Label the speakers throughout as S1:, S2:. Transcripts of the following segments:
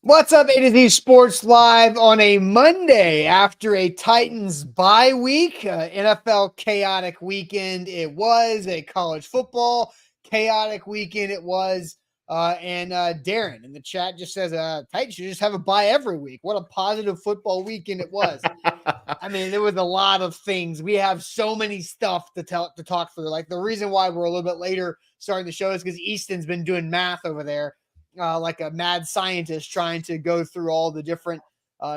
S1: What's up, A to Z Sports Live on a Monday after a Titans bye week, NFL chaotic weekend. It was a college football chaotic weekend. It was, and Darren in the chat just says, Titans should just have a bye every week. What a positive football weekend it was. I mean, there was a lot of things. We have so many stuff to talk through. Like the reason why we're a little bit later starting the show is because Easton's been doing math over there like a mad scientist trying to go through all the different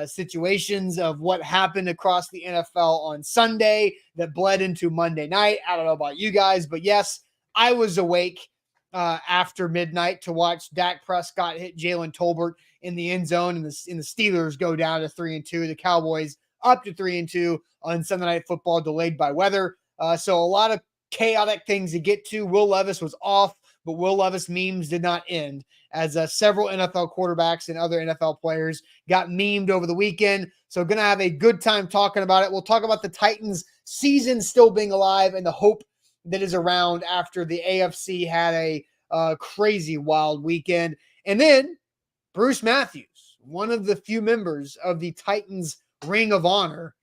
S1: situations of what happened across the NFL on Sunday that bled into Monday night. I don't know about you guys, but yes, I was awake after midnight to watch Dak Prescott hit Jalen Tolbert in the end zone, and the Steelers go down to 3-2. The Cowboys up to 3-2 on Sunday Night Football, delayed by weather. So a lot of chaotic things to get to. Will Levis was off, but Will Levis memes did not end, as several NFL quarterbacks and other NFL players got memed over the weekend. So going to have a good time talking about it. We'll talk about the Titans season still being alive and the hope that is around after the AFC had a crazy wild weekend. And then Bruce Matthews, one of the few members of the Titans Ring of Honor,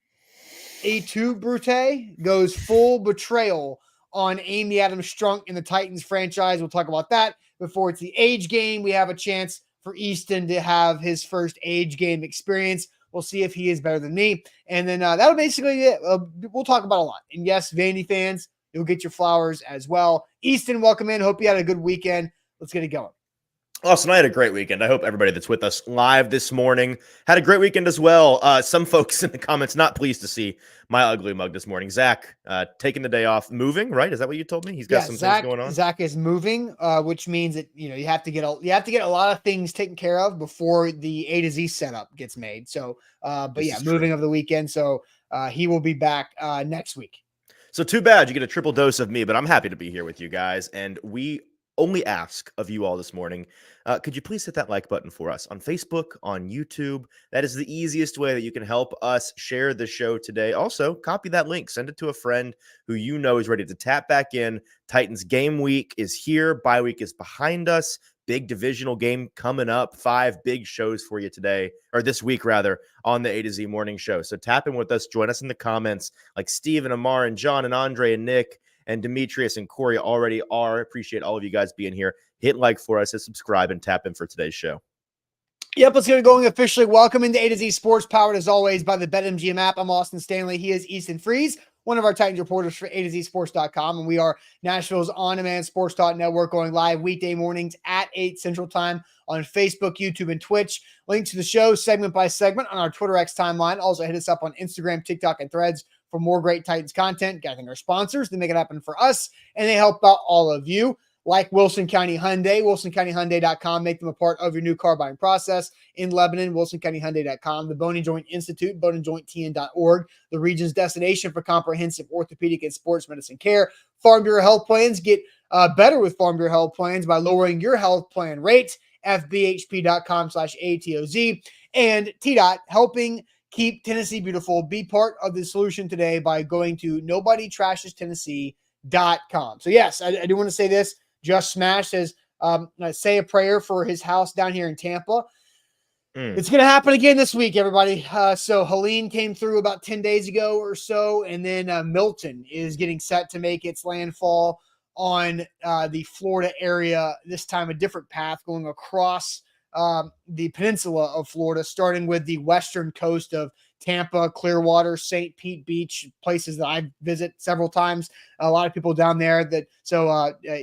S1: A2 Brute, goes full betrayal on Amy Adams Strunk in the Titans franchise. We'll talk about that. Before it's the age game, we have a chance for Easton to have his first age game experience. We'll see if he is better than me. And then that'll basically it. We'll talk about a lot. And yes, Vandy fans, you'll get your flowers as well. Easton, welcome in. Hope you had a good weekend. Let's get it going.
S2: Austin, I had a great weekend. I hope everybody that's with us live this morning had a great weekend as well. Some folks in the comments not pleased to see my ugly mug this morning. Zach taking the day off, moving, right? Is that what you told me? He's got some things going on.
S1: Zach is moving, which means that you have to get a lot of things taken care of before the A to Z setup gets made. So, but yeah, moving over the weekend. So he will be back next week.
S2: So too bad you get a triple dose of me, but I'm happy to be here with you guys, and we only ask of you all this morning, could you please hit that like button for us on Facebook, on YouTube? That is the easiest way that you can help us share the show today. Also, copy that link, send it to a friend who you know is ready to tap back in. Titans game week is here. Bye week is behind us. Big divisional game coming up. 5 big shows for you today, or this week rather, on the A to Z morning show. So tap in with us. Join us in the comments like Steve and Amar and John and Andre and Nick and Demetrius and Corey already are. Appreciate all of you guys being here. Hit like for us, hit subscribe, and tap in for today's show.
S1: Yep, let's get it going officially. Welcome into A to Z Sports, powered as always by the BetMGM app. I'm Austin Stanley. He is Easton Freeze, one of our Titans reporters for A to Z Sports.com, and we are Nashville's on-demand sports talk network, going live weekday mornings at 8 Central Time on Facebook, YouTube, and Twitch. Link to the show segment by segment on our Twitter X timeline. Also hit us up on Instagram, TikTok, and Threads for more great Titans content. Gathering our sponsors, they make it happen for us, and they help out all of you. Like Wilson County Hyundai, WilsonCountyHyundai.com. Make them a part of your new car buying process. In Lebanon, WilsonCountyHyundai.com. The Bone and Joint Institute, boneandjointtn.org. The region's destination for comprehensive orthopedic and sports medicine care. Farm Bureau Health Plans. Get better with Farm Bureau Health Plans by lowering your health plan rate. FBHP.com/ATOZ. And TDOT, helping keep Tennessee beautiful. Be part of the solution today by going to NobodyTrashesTennessee.com. So yes, I do want to say this. Just Smash says, say a prayer for his house down here in Tampa. It's going to happen again this week, everybody. So Helene came through about 10 days ago or so, and then Milton is getting set to make its landfall on the Florida area, this time a different path going across the peninsula of Florida, starting with the western coast of Tampa, Clearwater, St. Pete Beach, places that I visit several times. A lot of people down there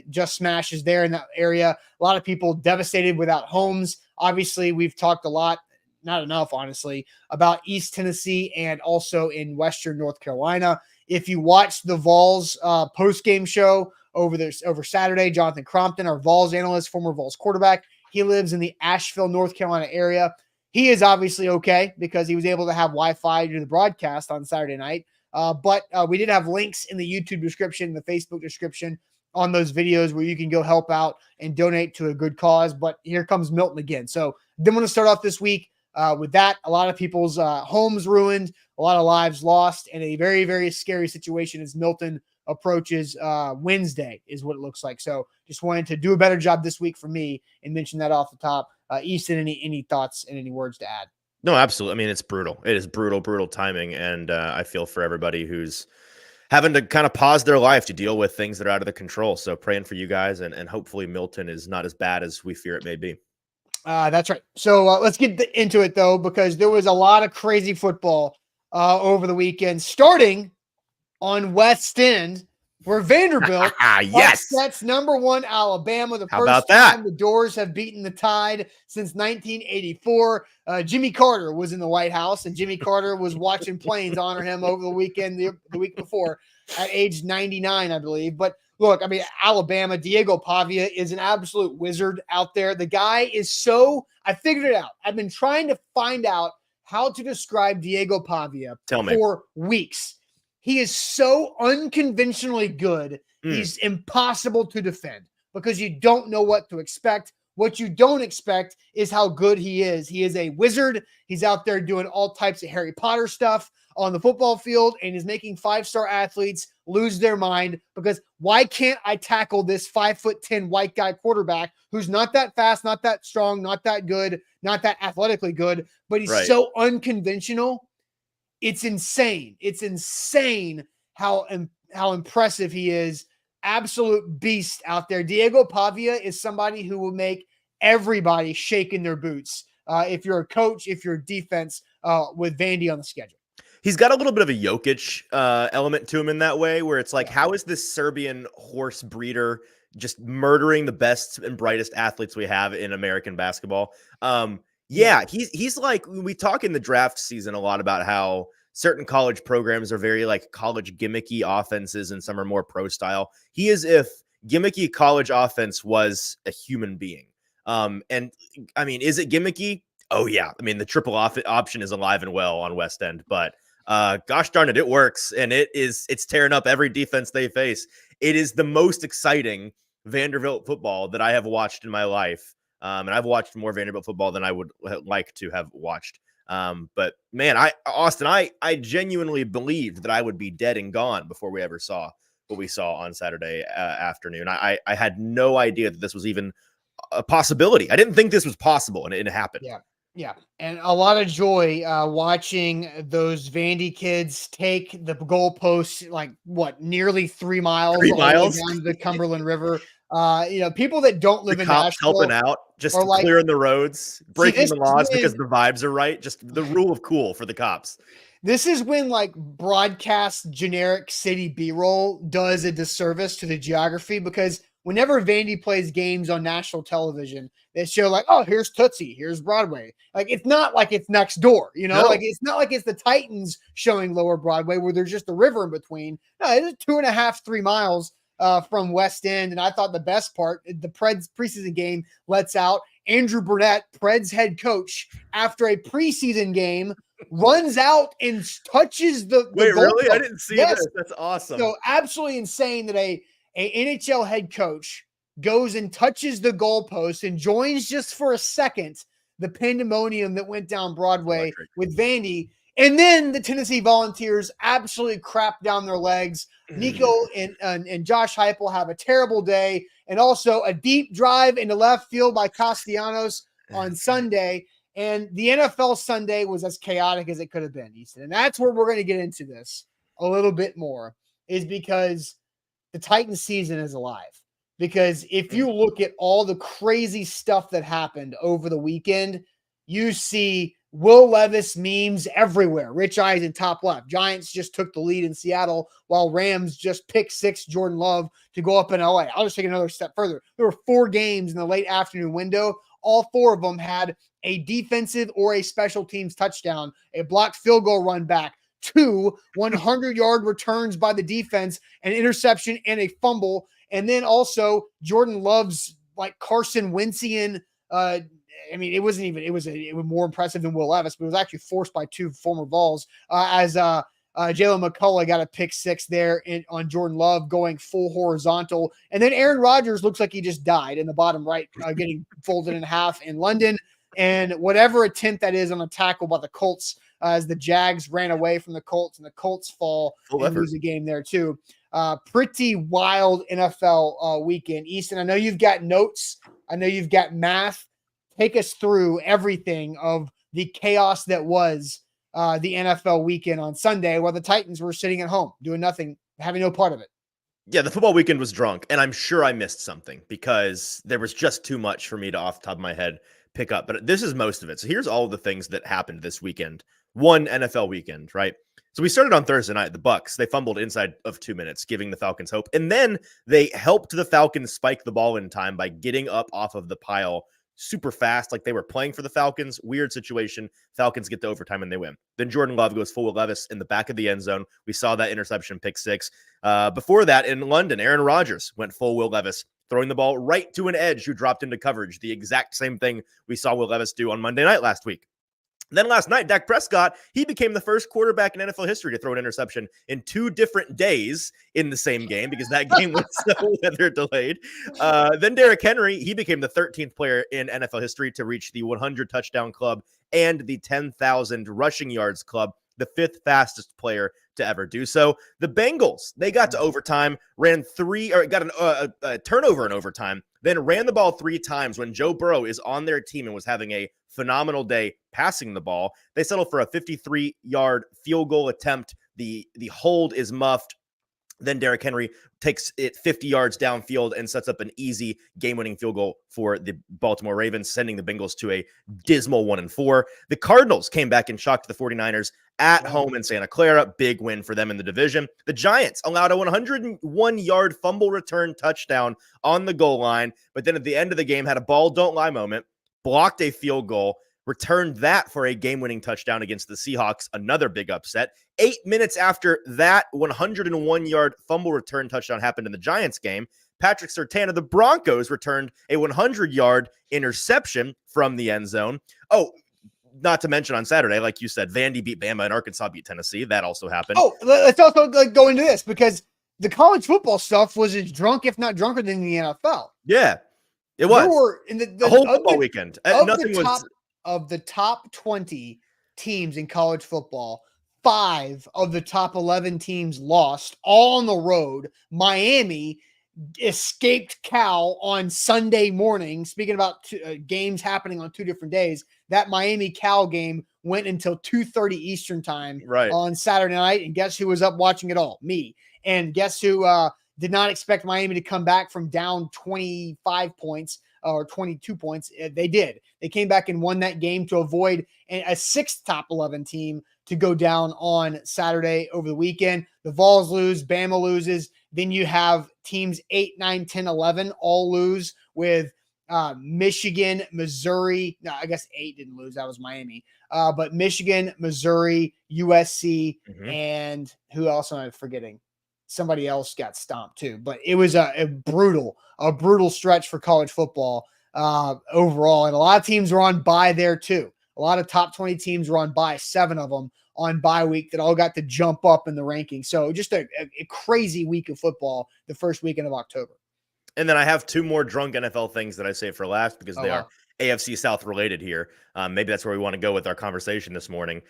S1: Just Smash is there in that area. A lot of people devastated without homes. Obviously, we've talked a lot, not enough, honestly, about East Tennessee and also in Western North Carolina. If you watched the Vols post-game show over Saturday, Jonathan Crompton, our Vols analyst, former Vols quarterback, he lives in the Asheville, North Carolina area. He is obviously okay because he was able to have Wi-Fi to the broadcast on Saturday night. But we did have links in the YouTube description, the Facebook description on those videos where you can go help out and donate to a good cause. But here comes Milton again. So then want to start off this week with that. A lot of people's homes ruined, a lot of lives lost, and a very, very scary situation as Milton approaches Wednesday is what it looks like. So just wanted to do a better job this week for me and mention that off the top. Easton, any thoughts and any words to add?
S2: No, absolutely. I mean, it's brutal. It is brutal timing. And I feel for everybody who's having to kind of pause their life to deal with things that are out of their control. So praying for you guys, and hopefully Milton is not as bad as we fear it may be.
S1: That's right. So let's get into it, though, because there was a lot of crazy football over the weekend, starting on West End, where Vanderbilt upsets number 1 Alabama. The first time the Doors have beaten the Tide since 1984. Jimmy Carter was in the White House, and Jimmy Carter was watching planes honor him over the weekend, the week before, at age 99, I believe. But look, I mean, Alabama, Diego Pavia is an absolute wizard out there. The guy is so – I figured it out. I've been trying to find out how to describe Diego Pavia for weeks. He is so unconventionally good. He's impossible to defend because you don't know what to expect. What you don't expect is how good he is. He is a wizard. He's out there doing all types of Harry Potter stuff on the football field and is making 5-star athletes lose their mind because why can't I tackle this 5'10" white guy quarterback who's not that fast, not that strong, not that good, not that athletically good, but he's so unconventional. It's insane. It's insane how impressive he is. Absolute beast out there. Diego Pavia is somebody who will make everybody shake in their boots. If you're a coach, if you're a defense, with Vandy on the schedule.
S2: He's got a little bit of a Jokic element to him in that way, where it's like, how is this Serbian horse breeder just murdering the best and brightest athletes we have in American basketball? He's like, we talk in the draft season a lot about how certain college programs are very like college gimmicky offenses and some are more pro style. He is if gimmicky college offense was a human being. And I mean, is it gimmicky? Oh yeah. I mean, the triple option is alive and well on West End, but gosh darn it, it works. And it's tearing up every defense they face. It is the most exciting Vanderbilt football that I have watched in my life. And I've watched more Vanderbilt football than I would like to have watched. But man, I genuinely believed that I would be dead and gone before we ever saw what we saw on Saturday afternoon. I had no idea that this was even a possibility. I didn't think this was possible, and it happened.
S1: Yeah. And a lot of joy watching those Vandy kids take the goalposts, like nearly 3 miles, down the Cumberland River. People that don't live in Nashville
S2: helping out, just clearing the roads, breaking the laws because the vibes are right. Just the rule of cool for the cops.
S1: This is when broadcast generic city B-roll does a disservice to the geography, because whenever Vandy plays games on national television, they show oh, here's Tootsie, here's Broadway. It's not like it's next door, no. It's not like it's the Titans showing Lower Broadway where there's just a river in between. No, it's 2.5, 3 miles from West End. And I thought the best part, the Preds preseason game lets out Andrew Burnett, Preds head coach, after a preseason game, runs out and touches the
S2: Wait, really? I didn't see this. That's awesome.
S1: So absolutely insane that a NHL head coach goes and touches the goalpost and joins just for a second the pandemonium that went down Broadway with Vandy. And then the Tennessee Volunteers absolutely crap down their legs. Nico and Josh Heupel have a terrible day, and also a deep drive into left field by Castellanos on Sunday. And the NFL Sunday was as chaotic as it could have been, Easton. And that's where we're going to get into this a little bit more, is because the Titans season is alive. Because if you look at all the crazy stuff that happened over the weekend, you see Will Levis memes everywhere. Rich Eyes in top left. Giants just took the lead in Seattle, while Rams just picked 6 Jordan Love to go up in LA. I'll just take another step further. There were 4 games in the late afternoon window. All 4 of them had a defensive or a special teams touchdown, a blocked field goal run back, 2 100-yard returns by the defense, an interception and a fumble. And then also Jordan Love's Carson Wentzian, it was more impressive than Will Levis, but it was actually forced by 2 former Vols as Jalen McCullough got a pick 6 there on Jordan Love going full horizontal. And then Aaron Rodgers looks like he just died in the bottom right, getting folded in half in London. And whatever attempt that is on a tackle by the Colts as the Jags ran away from the Colts, and the Colts fall
S2: Full
S1: and
S2: effort.
S1: lose a game there too. Pretty wild NFL weekend. Easton, I know you've got notes. I know you've got math. Take us through everything of the chaos that was the NFL weekend on Sunday, while the Titans were sitting at home doing nothing, having no part of it.
S2: Yeah, the football weekend was drunk, and I'm sure I missed something because there was just too much for me to, off the top of my head, pick up. But this is most of it. So here's all the things that happened this weekend. One NFL weekend, right? So we started on Thursday night. The Bucs, they fumbled inside of 2 minutes, giving the Falcons hope. And then they helped the Falcons spike the ball in time by getting up off of the pile super fast, like they were playing for the Falcons. Weird situation. Falcons get to overtime and they win. Then Jordan Love goes full Will Levis in the back of the end zone. We saw that interception, pick six. Before that, in London, Aaron Rodgers went full Will Levis, throwing the ball right to an edge who dropped into coverage. The exact same thing we saw Will Levis do on Monday night last week. Then last night, Dak Prescott, he became the first quarterback in NFL history to throw an interception in 2 different days in the same game because that game was so weather delayed. Then Derrick Henry, he became the 13th player in NFL history to reach the 100 touchdown club and the 10,000 rushing yards club, the 5th fastest player to ever do so. The Bengals, they got to overtime, got a turnover in overtime, then ran the ball 3 times when Joe Burrow is on their team and was having a phenomenal day passing the ball. They settled for a 53-yard field goal attempt. The hold is muffed. Then Derrick Henry takes it 50 yards downfield and sets up an easy game-winning field goal for the Baltimore Ravens, sending the Bengals to a dismal 1-4. The Cardinals came back and shocked the 49ers at home in Santa Clara. Big win for them in the division. The Giants allowed a 101-yard fumble return touchdown on the goal line, but then at the end of the game had a ball don't lie moment, blocked a field goal, returned that for a game-winning touchdown against the Seahawks, another big upset. 8 minutes after that 101-yard fumble return touchdown happened in the Giants game, Patrick Surtain of the Broncos returned a 100-yard interception from the end zone. Oh, not to mention on Saturday, like you said, Vandy beat Bama and Arkansas beat Tennessee. That also happened.
S1: Oh, let's also go into this because the college football stuff was as drunk, if not drunker, than the NFL.
S2: Yeah, it was.
S1: There were in the
S2: whole football weekend. Nothing was
S1: of the top 20 teams in college football. 5 of the top 11 teams lost, all on the road. Miami escaped Cal on Sunday morning. Speaking about games happening on 2 different days, that Miami Cal game went until 2:30 Eastern time on Saturday night. And guess who was up watching it all? Me. And guess who did not expect Miami to come back from down 25 points or 22 points? They did. They came back and won that game to avoid a 6th top 11 team to go down on Saturday over the weekend. The Vols lose, Bama loses. Then you have teams 8, 9, 10, 11 all lose, with Michigan, Missouri. No, I guess 8 didn't lose. That was Miami. But Michigan, Missouri, USC, and who else am I forgetting? Somebody else got stomped too. But it was a brutal stretch for college football overall. And a lot of teams were on bye there too. A lot of top 20 teams were on bye, 7 of them on bye week, that all got to jump up in the rankings. So just a crazy week of football the first weekend of October.
S2: And then I have 2 more drunk NFL things that I saved for last because they are AFC South related here. Maybe that's where we want to go with our conversation this morning.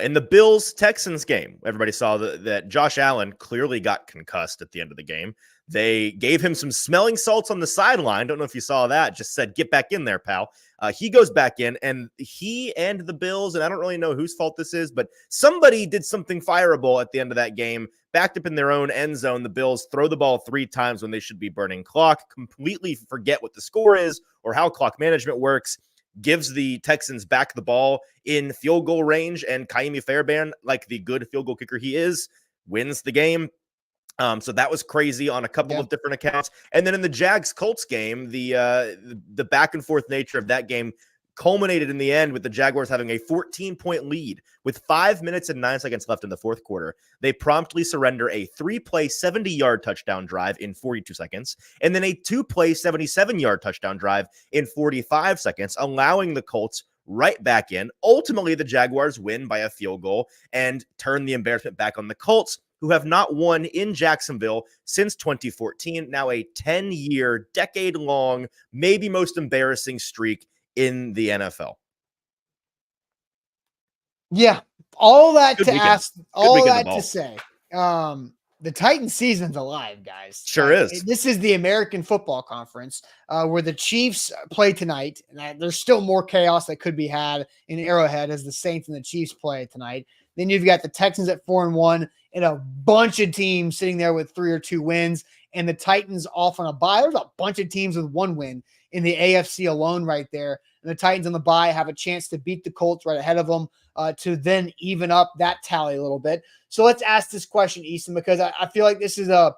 S2: In the Bills-Texans game, everybody saw that Josh Allen clearly got concussed at the end of the game. They gave him some smelling salts on the sideline. Don't know if you saw that. Just said, get back in there, pal. He goes back in, and he and the Bills, and I don't really know whose fault this is, but somebody did something fireable at the end of that game, backed up in their own end zone. The Bills throw the ball 3 times when they should be burning clock, completely forget what the score is or how clock management works, gives the Texans back the ball in field goal range, and Kaimi Fairbairn, like the good field goal kicker he is, wins the game. So that was crazy on a couple of different accounts. And then in the Jags-Colts game, the back and forth nature of that game culminated in the end with the Jaguars having a 14-point lead with 5 minutes and 9 seconds left in the fourth quarter. They promptly surrender a 3-play, 70-yard touchdown drive in 42 seconds, and then a 2-play, 77-yard touchdown drive in 45 seconds, allowing the Colts right back in. Ultimately, the Jaguars win by a field goal and turn the embarrassment back on the Colts, who have not won in Jacksonville since 2014, now a 10-year, decade-long, maybe most embarrassing streak in the NFL.
S1: Yeah, all that
S2: Good
S1: to
S2: weekend.
S1: ask,
S2: Good
S1: all
S2: weekend to
S1: that to
S2: ball.
S1: say, the Titans season's alive, guys.
S2: Sure is.
S1: This is the American Football Conference, where the Chiefs play tonight, and there's still more chaos that could be had in Arrowhead as the Saints and the Chiefs play tonight. Then you've got the Texans at 4-1, and a bunch of teams sitting there with 3 or 2 wins, and the Titans off on a bye. There's a bunch of teams with 1 win in the AFC alone right there. And the Titans on the bye have a chance to beat the Colts right ahead of them, to then even up that tally a little bit. So let's ask this question, Easton, because I feel like the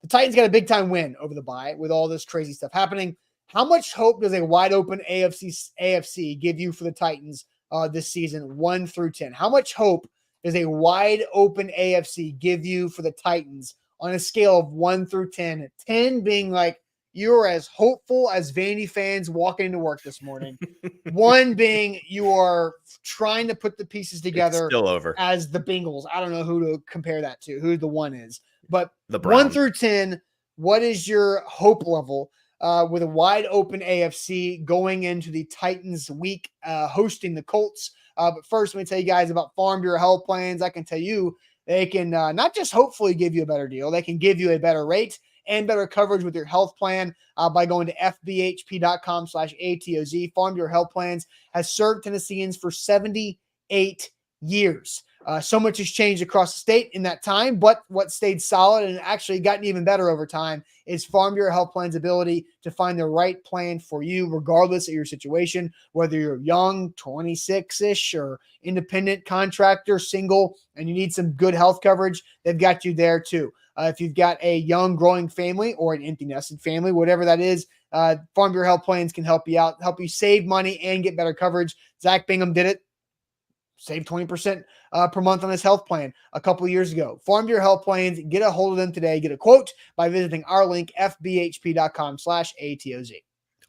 S1: Titans got a big time win over the bye with all this crazy stuff happening. How much hope does a wide open AFC give you for the Titans this season, 1 through 10? How much hope does a wide open AFC give you for the Titans on a scale of 1 through 10? 10 being like you're as hopeful as Vandy fans walking into work this morning. 1 being you are trying to put the pieces
S2: It's
S1: together
S2: still over.
S1: as the Bengals. I don't know who to compare that to, who the 1 is. But
S2: The
S1: 1
S2: Browns.
S1: through 10, what is your hope level with a wide open AFC going into the Titans week, hosting the Colts? But first, let me tell you guys about Farm Bureau Health Plans. I can tell you they can not just hopefully give you a better deal, they can give you a better rate and better coverage with your health plan by going to fbhp.com/ATOZ. Farm Bureau Health Plans has served Tennesseans for 78 years. So much has changed across the state in that time, but what stayed solid and actually gotten even better over time is Farm Bureau Health Plan's ability to find the right plan for you, regardless of your situation, whether you're young, 26-ish, or independent contractor, single, and you need some good health coverage, they've got you there too. If you've got a young growing family or an empty nested family, whatever that is, Farm Bureau Health Plans can help you out, help you save money and get better coverage. Zach Bingham did it. Saved 20% per month on his health plan a couple of years ago. Farm Bureau Health Plans. Get a hold of them today. Get a quote by visiting our link, fbhp.com/ATOZ.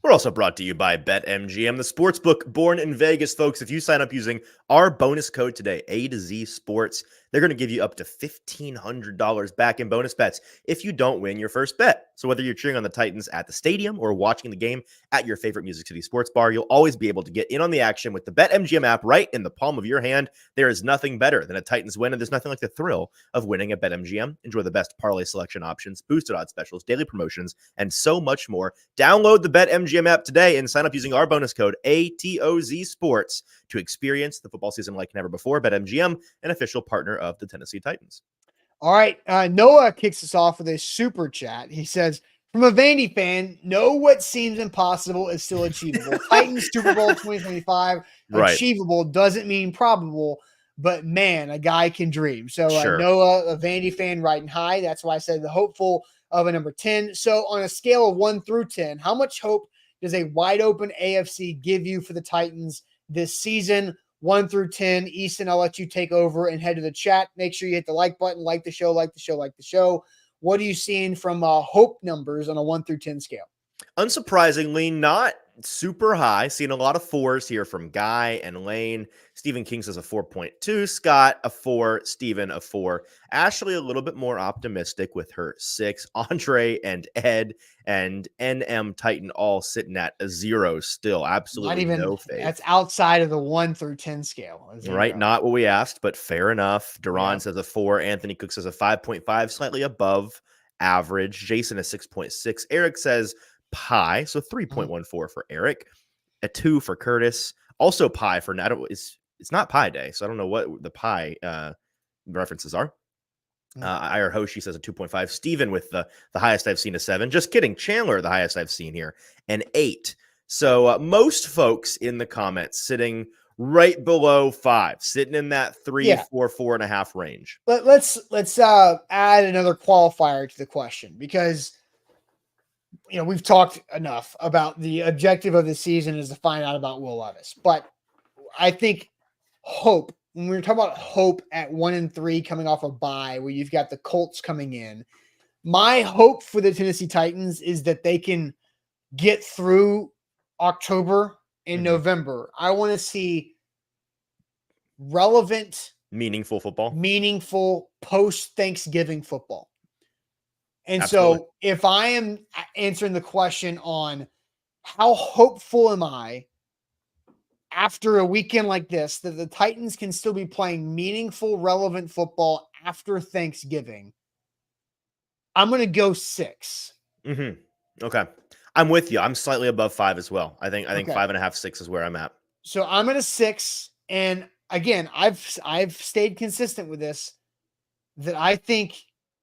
S2: We're also brought to you by BetMGM, the sportsbook born in Vegas, folks. If you sign up using our bonus code today, A to Z Sports, they're going to give you up to $1,500 back in bonus bets if you don't win your first bet. So whether you're cheering on the Titans at the stadium or watching the game at your favorite Music City sports bar, you'll always be able to get in on the action with the BetMGM app right in the palm of your hand. There is nothing better than a Titans win, and there's nothing like the thrill of winning at BetMGM. Enjoy the best parlay selection options, boosted odds specials, daily promotions, and so much more. Download the BetMGM app today and sign up using our bonus code ATOZ Sports to experience the football season like never before. BetMGM, an official partner of the Tennessee Titans.
S1: All right. Noah kicks us off with a super chat. He says, from a Vandy fan, know what seems impossible is still achievable. Titans Super Bowl 2025,
S2: Right.
S1: achievable doesn't mean probable, but man, a guy can dream. So
S2: Sure.
S1: Noah, a Vandy fan, riding high. That's why I said the hopeful of a number 10. So on a scale of 1 through 10, how much hope does a wide open AFC give you for the Titans this season? 1 through 10. Easton, I'll let you take over and head to the chat. Make sure you hit the like button, like the show, like the show, like the show. What are you seeing from hope numbers on a 1 through 10 scale?
S2: Unsurprisingly, not super high. Seeing a lot of 4s here from Guy and Lane. Stephen King says a 4.2. Scott, a 4. Steven, a 4. Ashley, a little bit more optimistic with her 6. Andre and Ed and NM Titan all sitting at a 0 still. Absolutely
S1: Not even,
S2: no faith.
S1: that's outside of the 1 through 10 scale.
S2: Right, not what we asked, but fair enough. Duran
S1: Yeah.
S2: says a 4. Anthony Cook says a 5.5, slightly above average. Jason a 6.6. Eric says pi, so 3.14 for Eric, a 2 for Curtis, also pi for Nat. It's not Pi Day, so I don't know what the pi references are. Ira Hoshi says a 2.5. Steven with the highest I've seen, a 7. Just kidding. Chandler, the highest I've seen here, an 8. So most folks in the comments sitting right below 5, sitting in that 3, 4, 4.5 range.
S1: Let's add another qualifier to the question, because we've talked enough about the objective of the season is to find out about Will Levis. But I think hope, when we're talking about hope at 1-3 coming off a bye where you've got the Colts coming in, my hope for the Tennessee Titans is that they can get through October and November. I want to see relevant,
S2: meaningful football,
S1: meaningful post-Thanksgiving football. And
S2: Absolutely.
S1: So if I am answering the question on how hopeful am I after a weekend like this, that the Titans can still be playing meaningful, relevant football after Thanksgiving, I'm going to go 6.
S2: Okay. I'm with you. I'm slightly above 5 as well. I think
S1: Okay.
S2: 5.5, 6 is where I'm at.
S1: So I'm at a 6. And again, I've stayed consistent with this, that I think,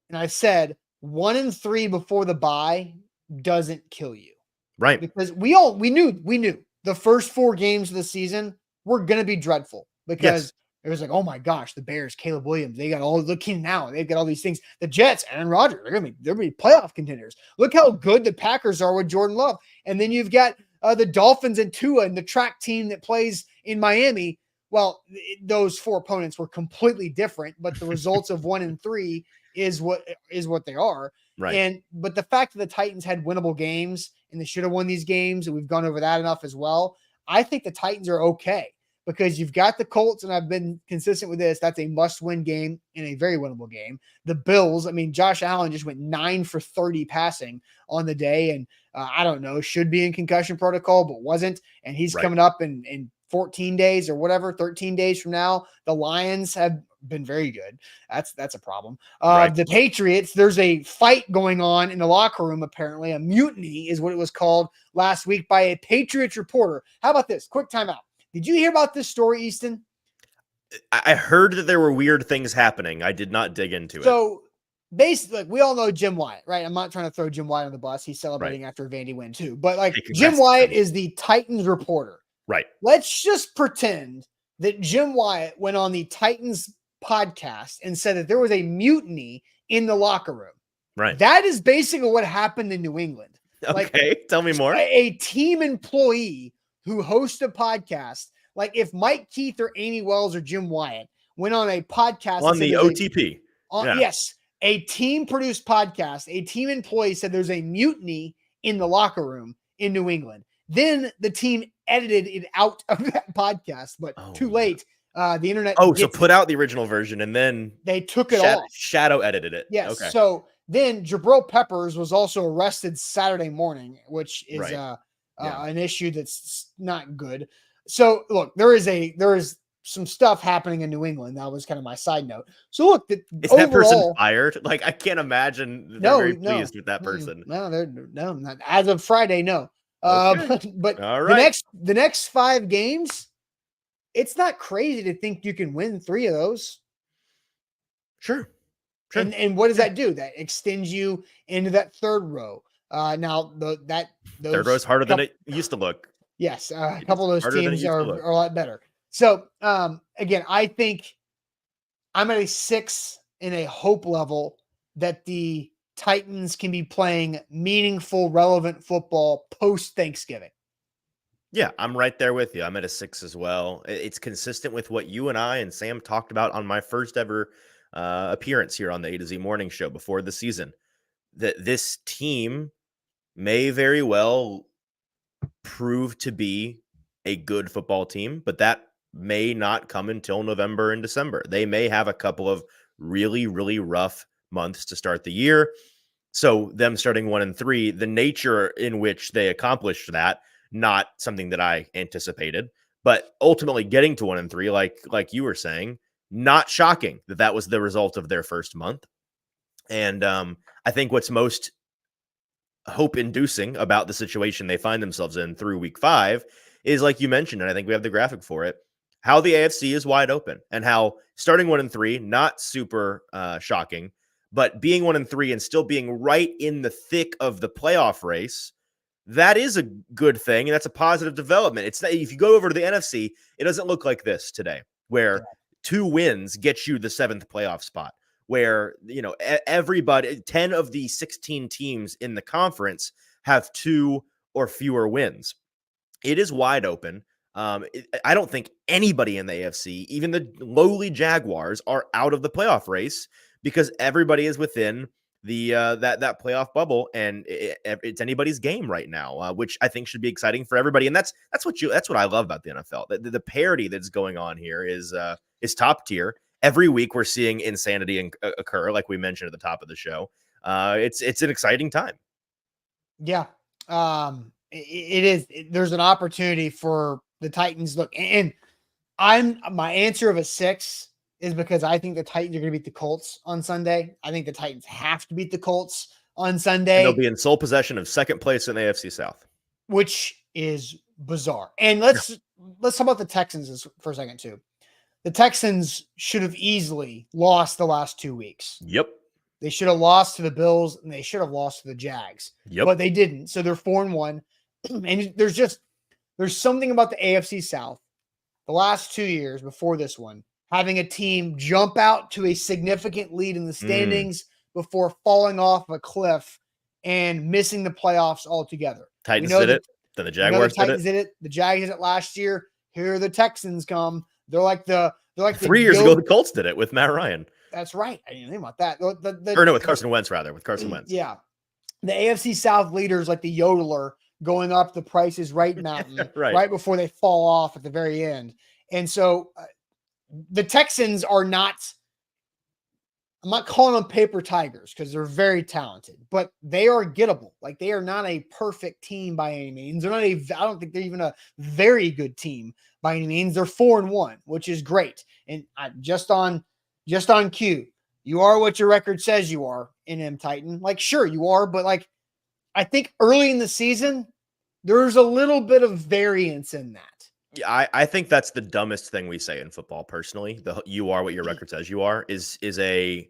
S1: and I said 1-3 before the bye doesn't kill you.
S2: Right.
S1: Because we knew the first 4 games of the season were going to be dreadful, because it was like, oh my gosh, the Bears, Caleb Williams, they got all, looking now, they've got all these things. The Jets, Aaron Rodgers, they're gonna be playoff contenders. Look how good the Packers are with Jordan Love. And then you've got the Dolphins and Tua and the track team that plays in Miami. Well, those 4 opponents were completely different, but the results of 1-3 is what they are.
S2: Right.
S1: But the fact that the Titans had winnable games and they should have won these games, and we've gone over that enough as well. I think the Titans are okay, because you've got the Colts, and I've been consistent with this. That's a must-win game and a very winnable game. The Bills, I mean, Josh Allen just went 9 for 30 passing on the day, and I don't know, should be in concussion protocol, but wasn't. And he's coming up in 14 days or whatever, 13 days from now. The Lions have been very good. That's a problem. The Patriots, there's a fight going on in the locker room, apparently. A mutiny is what it was called last week by a Patriots reporter. How about this? Quick timeout. Did you hear about this story, Easton?
S2: I heard that there were weird things happening. I did not dig into it.
S1: So basically, like, we all know Jim Wyatt, right? I'm not trying to throw Jim Wyatt on the bus. He's celebrating after a Vandy win too. But like, Jim Wyatt is the Titans reporter.
S2: Right.
S1: Let's just pretend that Jim Wyatt went on the Titans podcast and said that there was a mutiny in the locker room.
S2: Right.
S1: That is basically what happened in New England.
S2: Okay. Tell me more.
S1: A team employee who hosts a podcast, like if Mike Keith or Amy Wells or Jim Wyatt went on a podcast
S2: on the OTP.
S1: Yes. A team produced podcast, a team employee said there's a mutiny in the locker room in New England. Then the team edited it out of that podcast, but too late. The internet.
S2: So put out the original version and then
S1: they took it off.
S2: Shadow edited it.
S1: Yes.
S2: Okay.
S1: So then Jabril Peppers was also arrested Saturday morning, which is an issue that's not good. So look, there is some stuff happening in New England. That was kind of my side note. So look,
S2: is that person fired? Like, I can't imagine they're very pleased with that person.
S1: No, not as of Friday. No.
S2: Okay.
S1: But
S2: all right.
S1: the next 5 games, it's not crazy to think you can win 3 of those.
S2: Sure.
S1: And what does that do? That extends you into that third row. Now those
S2: third row is harder than it used to look.
S1: Yes, a couple of those teams are a lot better. So again, I think I'm at a 6 in a hope level that the Titans can be playing meaningful, relevant football post Thanksgiving.
S2: Yeah, I'm right there with you. I'm at a 6 as well. It's consistent with what you and I and Sam talked about on my first ever appearance here on the A to Z Morning Show before the season. That this team may very well prove to be a good football team, but that may not come until November and December. They may have a couple of really, really rough months to start the year. So them starting 1-3, the nature in which they accomplished that, not something that I anticipated, but ultimately getting to 1-3, like you were saying, not shocking that was the result of their first month. And I think what's most hope-inducing about the situation they find themselves in through week 5 is, like you mentioned, and I think we have the graphic for it, how the AFC is wide open and how starting 1-3, not super shocking, but being 1-3 and still being right in the thick of the playoff race, that is a good thing. And that's a positive development. It's not, if you go over to the NFC, it doesn't look like this today, where 2 wins get you the 7th playoff spot, where, everybody, 10 of the 16 teams in the conference have 2 or fewer wins. It is wide open. I don't think anybody in the AFC, even the lowly Jaguars, are out of the playoff race because everybody is within the that playoff bubble, and it's anybody's game right now, which I think should be exciting for everybody. And that's what I love about the NFL. The parity that's going on here is top tier. Every week we're seeing insanity occur, like we mentioned at the top of the show. It's an exciting time.
S1: Yeah, it is. There's an opportunity for the Titans look, and my answer of a 6 is because I think the Titans are going to beat the Colts on Sunday. I think the Titans have to beat the Colts on Sunday.
S2: And they'll be in sole possession of second place in the AFC South,
S1: which is bizarre. And let's talk about the Texans for a second too. The Texans should have easily lost the last 2 weeks.
S2: Yep.
S1: They should have lost to the Bills and they should have lost to the Jags.
S2: Yep.
S1: But they didn't. So they're 4-1. And there's something about the AFC South the last 2 years before this one, having a team jump out to a significant lead in the standings before falling off a cliff and missing the playoffs altogether.
S2: Titans did it. Then the Jaguars
S1: did it. The Jags did it last year. Here the Texans come. They're like
S2: 3 years ago, the Colts did it with Matt Ryan.
S1: That's right. I didn't think about that.
S2: With Carson Wentz, rather. With Carson Wentz.
S1: Yeah. The AFC South leaders like the yodeler going up the Price is Right mountain right before they fall off at the very end. And so the Texans are not, I'm not calling them paper tigers because they're very talented, but they are gettable. Like they are not a perfect team by any means. They're not I don't think they're even a very good team by any means. They're 4-1, which is great. And just on cue, you are what your record says you are in M Titan. Like, sure you are, but like, I think early in the season, there's a little bit of variance in that.
S2: Yeah, I think that's the dumbest thing we say in football. Personally, you are what your record says you are is a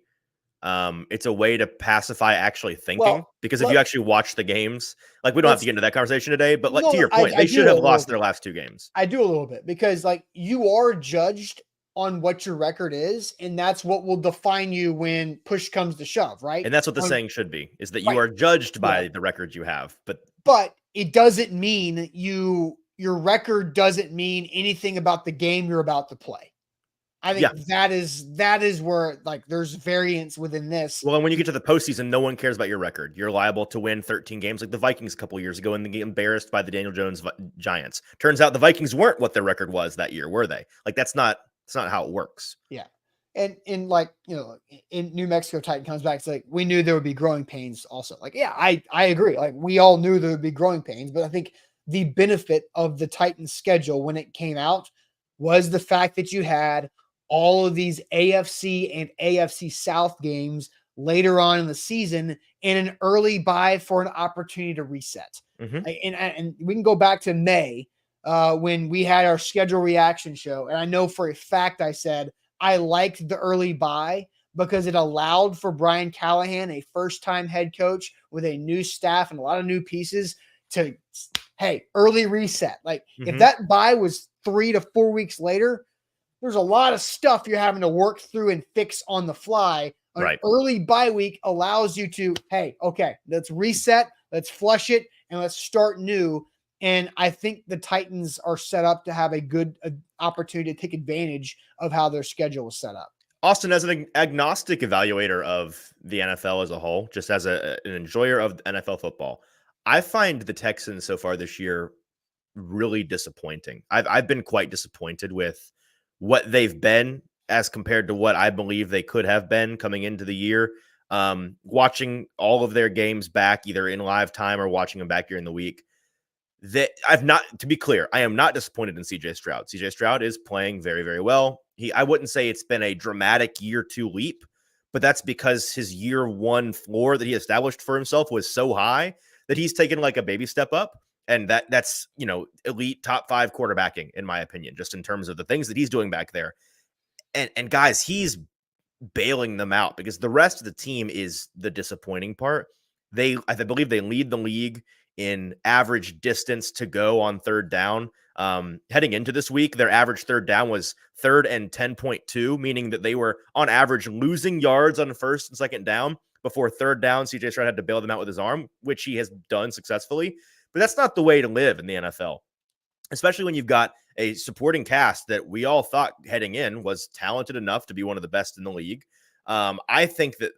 S2: it's a way to pacify actually thinking. Because if you actually watch the games, like we don't have to get into that conversation today, but like to your point, they should have lost their last 2 games.
S1: I do a little bit because like you are judged on what your record is, and that's what will define you when push comes to shove, right?
S2: And that's what the saying should be, is that you are judged by the record you have. But
S1: it doesn't mean your record doesn't mean anything about the game you're about to play. I think that is where like there's variance within this.
S2: Well, and when you get to the postseason, no one cares about your record. You're liable to win 13 games like the Vikings a couple years ago and get embarrassed by the Daniel Jones Giants. Turns out the Vikings weren't what their record was that year, were they? Like that's not how it works.
S1: Yeah. And in like, in New Mexico, Titan comes back. It's like, we knew there would be growing pains also. Like, yeah, I agree. Like we all knew there would be growing pains, but I think the benefit of the Titans schedule when it came out was the fact that you had all of these AFC and AFC South games later on in the season and an early bye for an opportunity to reset.
S2: Mm-hmm.
S1: And we can go back to May when we had our schedule reaction show. And I know for a fact I said I liked the early bye because it allowed for Brian Callahan, a first-time head coach with a new staff and a lot of new pieces, to, hey, early reset. Like if that bye was 3 to 4 weeks later, there's a lot of stuff you're having to work through and fix on the fly. An early bye week allows you to, hey, okay, let's reset, let's flush it, and let's start new. And I think the Titans are set up to have a good opportunity to take advantage of how their schedule is set up.
S2: Austin, as an agnostic evaluator of the NFL as a whole, just as an enjoyer of NFL football, I find the Texans so far this year really disappointing. I've been quite disappointed with what they've been as compared to what I believe they could have been coming into the year. Watching all of their games back, either in live time or watching them back during the week, to be clear, I am not disappointed in CJ Stroud. CJ Stroud is playing very, very well. I wouldn't say it's been a dramatic year 2 leap, but that's because his year 1 floor that he established for himself was so high that he's taken like a baby step up. And that's, elite top 5 quarterbacking, in my opinion, just in terms of the things that he's doing back there. And guys, he's bailing them out because the rest of the team is the disappointing part. I believe they lead the league in average distance to go on third down. Heading into this week, their average third down was 3rd and 10.2, meaning that they were on average losing yards on first and second down before third down. CJ Stroud had to bail them out with his arm, which he has done successfully. But that's not the way to live in the NFL, especially when you've got a supporting cast that we all thought heading in was talented enough to be one of the best in the league. I think that,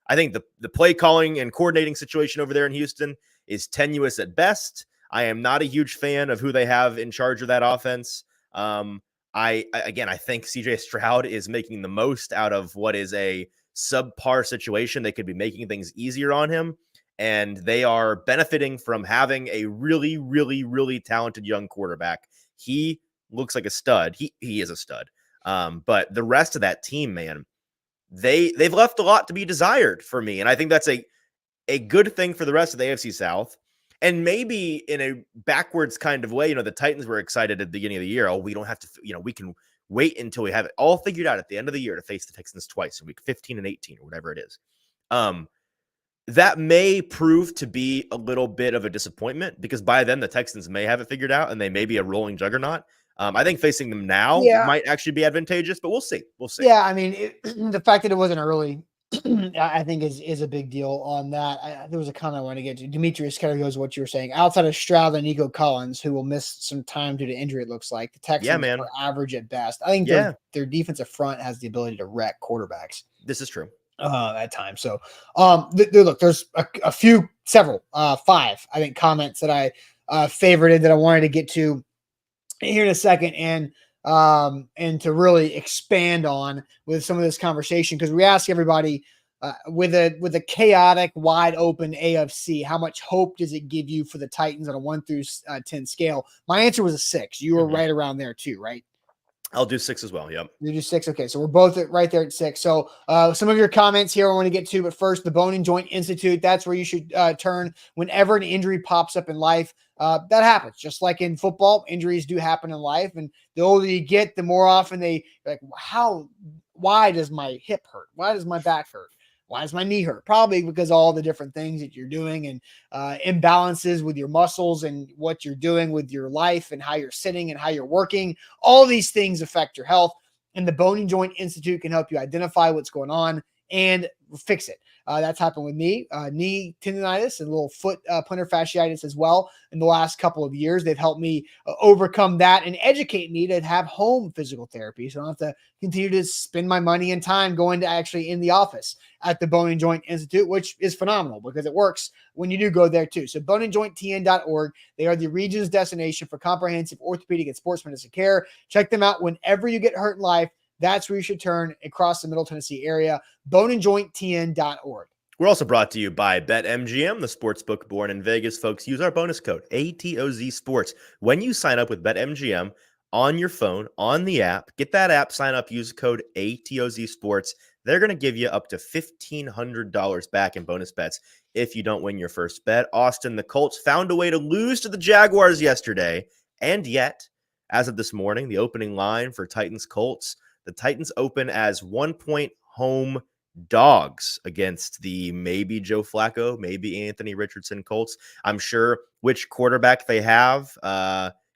S2: I think the play calling and coordinating situation over there in Houston is tenuous at best. I am not a huge fan of who they have in charge of that offense. I think CJ Stroud is making the most out of what is a subpar situation. They could be making things easier on him. and they are benefiting from having a really, really, really talented young quarterback. He looks like a stud. He is a stud. But the rest of that team, man, they've left a lot to be desired for me, and I think that's a good thing for the rest of the AFC South. And maybe in a backwards kind of way, the Titans were excited at the beginning of the year. Oh, we don't have to, we can wait until we have it all figured out at the end of the year to face the Texans twice in week 15 and 18 or whatever it is. That may prove to be a little bit of a disappointment because by then the Texans may have it figured out and they may be a rolling juggernaut. I think facing them now might actually be advantageous, but we'll see. We'll see.
S1: Yeah, I mean, the fact that it wasn't early, I think is a big deal on that. There was a comment I want to get to. Demetrius kind of goes what you were saying. Outside of Stroud and Nico Collins, who will miss some time due to injury, it looks like the Texans are average at best. I think their defensive front has the ability to wreck quarterbacks.
S2: This is true.
S1: At times. So, look, there's several, 5, I think, comments that I favorited that I wanted to get to here in a second and to really expand on with some of this conversation, because we ask everybody with a chaotic, wide open AFC, how much hope does it give you for the Titans on a 1 through 10 scale? My answer was a 6. You were right around there too, right?
S2: I'll do 6 as well. Yep.
S1: You do 6. Okay. So we're both right there at 6. So some of your comments here I want to get to, but first, the Bone and Joint Institute. That's where you should turn whenever an injury pops up in life. That happens. Just like in football, injuries do happen in life. And the older you get, the more often why does my hip hurt? Why does my back hurt? Why does my knee hurt? Probably because all the different things that you're doing and imbalances with your muscles and what you're doing with your life and how you're sitting and how you're working. All these things affect your health, and the Bone and Joint Institute can help you identify what's going on and fix it. That's happened with me, knee tendonitis and a little foot plantar fasciitis as well. In the last couple of years, they've helped me overcome that and educate me to have home physical therapy. So I don't have to continue to spend my money and time going to actually in the office at the Bone and Joint Institute, which is phenomenal because it works when you do go there too. So boneandjointtn.org. They are the region's destination for comprehensive orthopedic and sports medicine care. Check them out whenever you get hurt in life. That's where you should turn across the Middle Tennessee area, boneandjointtn.org.
S2: We're also brought to you by BetMGM, the sportsbook born in Vegas. Folks, use our bonus code, ATOZ Sports. When you sign up with BetMGM on your phone, on the app, get that app, sign up, use code ATOZ Sports. They're going to give you up to $1,500 back in bonus bets if you don't win your first bet. Austin, the Colts found a way to lose to the Jaguars yesterday, and yet, as of this morning, the opening line for Titans-Colts, the Titans open as 1-point home dogs against the maybe Joe Flacco, maybe Anthony Richardson Colts. I'm sure which quarterback they have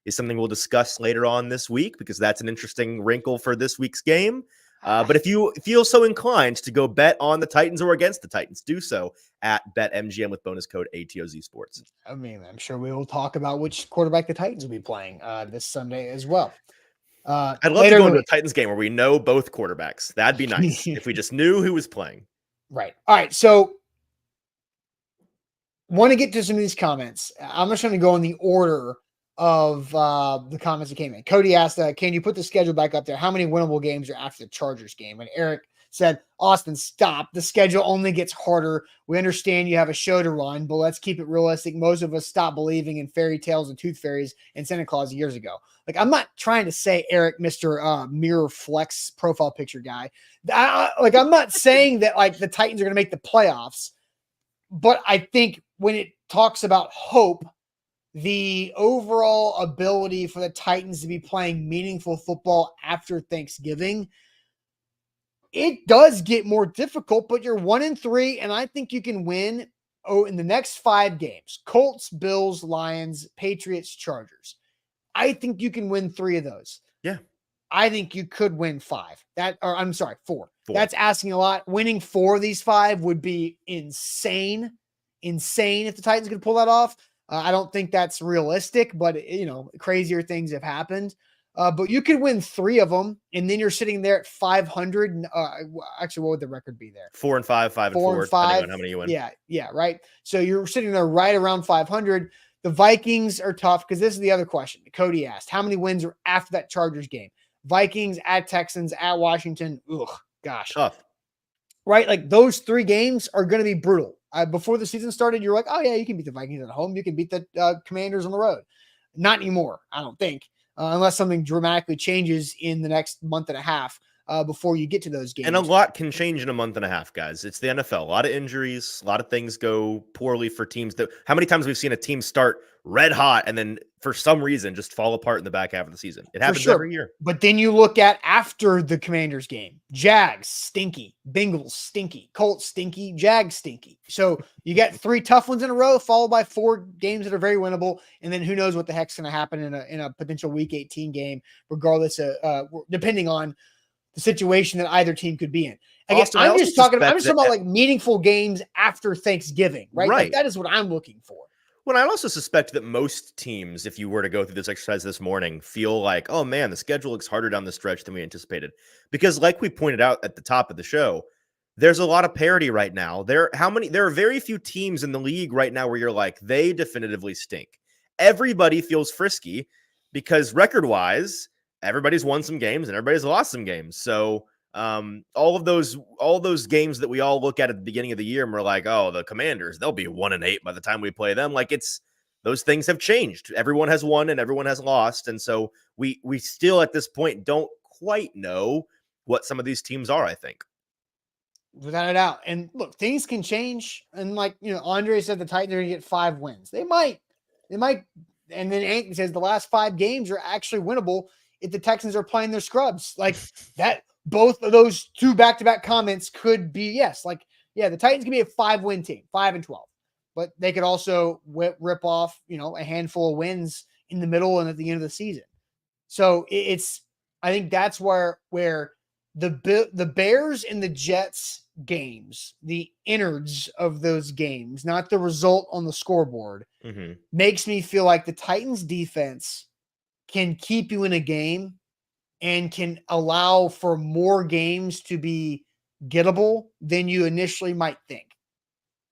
S2: is something we'll discuss later on this week because that's an interesting wrinkle for this week's game. But if you feel so inclined to go bet on the Titans or against the Titans, do so at BetMGM with bonus code ATOZ Sports.
S1: I mean, I'm sure we will talk about which quarterback the Titans will be playing this Sunday as well.
S2: I'd love to go into a Titans game where we know both quarterbacks. That'd be nice if we just knew who was playing.
S1: Right. All right. So want to get to some of these comments. I'm just going to go in the order of the comments that came in. Cody asked, can you put the schedule back up there? How many winnable games are after the Chargers game? And Eric said, Austin, stop. The schedule only gets harder. We understand you have a show to run, but let's keep it realistic. Most of us stopped believing in fairy tales and tooth fairies and Santa Claus years ago. Like, I'm not trying to say, Eric, Mr. Mirror Flex profile picture guy. I'm not saying that like the Titans are going to make the playoffs, but I think when it talks about hope, the overall ability for the Titans to be playing meaningful football after Thanksgiving, it does get more difficult, but you're 1-3, and I think you can win in the next 5 games. Colts, Bills, Lions, Patriots, Chargers. I think you can win 3 of those.
S2: Yeah.
S1: I think you could win 5. 4. That's asking a lot. Winning 4 of these 5 would be insane. Insane if the Titans could pull that off. I don't think that's realistic, but crazier things have happened. But you could win 3 of them, and then you're sitting there at 500. Actually, what would the record be there?
S2: 4 and 5, 5 and 4, depending on how many you win.
S1: Yeah, right. So you're sitting there right around 500. The Vikings are tough because this is the other question. Cody asked, how many wins are after that Chargers game? Vikings, at Texans, at Washington. Ugh, gosh.
S2: Tough.
S1: Right? Like those 3 games are going to be brutal. Before the season started, you're like, oh yeah, you can beat the Vikings at home. You can beat the Commanders on the road. Not anymore, I don't think, unless something dramatically changes in the next month and a half before you get to those games.
S2: And a lot can change in a month and a half, guys. It's the NFL. A lot of injuries, a lot of things go poorly for teams. How many times we've seen a team start red hot and then for some reason just fall apart in the back half of the season? It happens every year.
S1: But then you look at after the Commanders game, Jags stinky, Bengals stinky, Colts stinky, Jags stinky. So you get 3 tough ones in a row, followed by 4 games that are very winnable, and then who knows what the heck's going to happen in a potential Week 18 game, regardless of depending on the situation that either team could be in. Again,
S2: Also,
S1: I'm just talking about like meaningful games after Thanksgiving, right? Like that is what I'm looking for.
S2: Well, I also suspect that most teams, if you were to go through this exercise this morning, feel like, oh man, the schedule looks harder down the stretch than we anticipated. Because like we pointed out at the top of the show, there's a lot of parity right now. There are very few teams in the league right now where you're like, they definitively stink. Everybody feels frisky because record-wise, everybody's won some games and everybody's lost some games. So all of those games that we all look at the beginning of the year and we're like, oh, the Commanders, they'll be 1-8 by the time we play them. Like those things have changed. Everyone has won and everyone has lost. And so we still at this point don't quite know what some of these teams are, I think.
S1: Without a doubt. And look, things can change. And like, Andre said, the Titans are going to get 5 wins. They might. And then Anthony says the last 5 games are actually winnable if the Texans are playing their scrubs. Like that, both of those 2 back-to-back comments could be yes. Like, yeah, the Titans can be a 5-win team, 5-12, but they could also rip off, a handful of wins in the middle and at the end of the season. So I think that's where the Bears and the Jets games, the innards of those games, not the result on the scoreboard, makes me feel like the Titans defense can keep you in a game and can allow for more games to be gettable than you initially might think.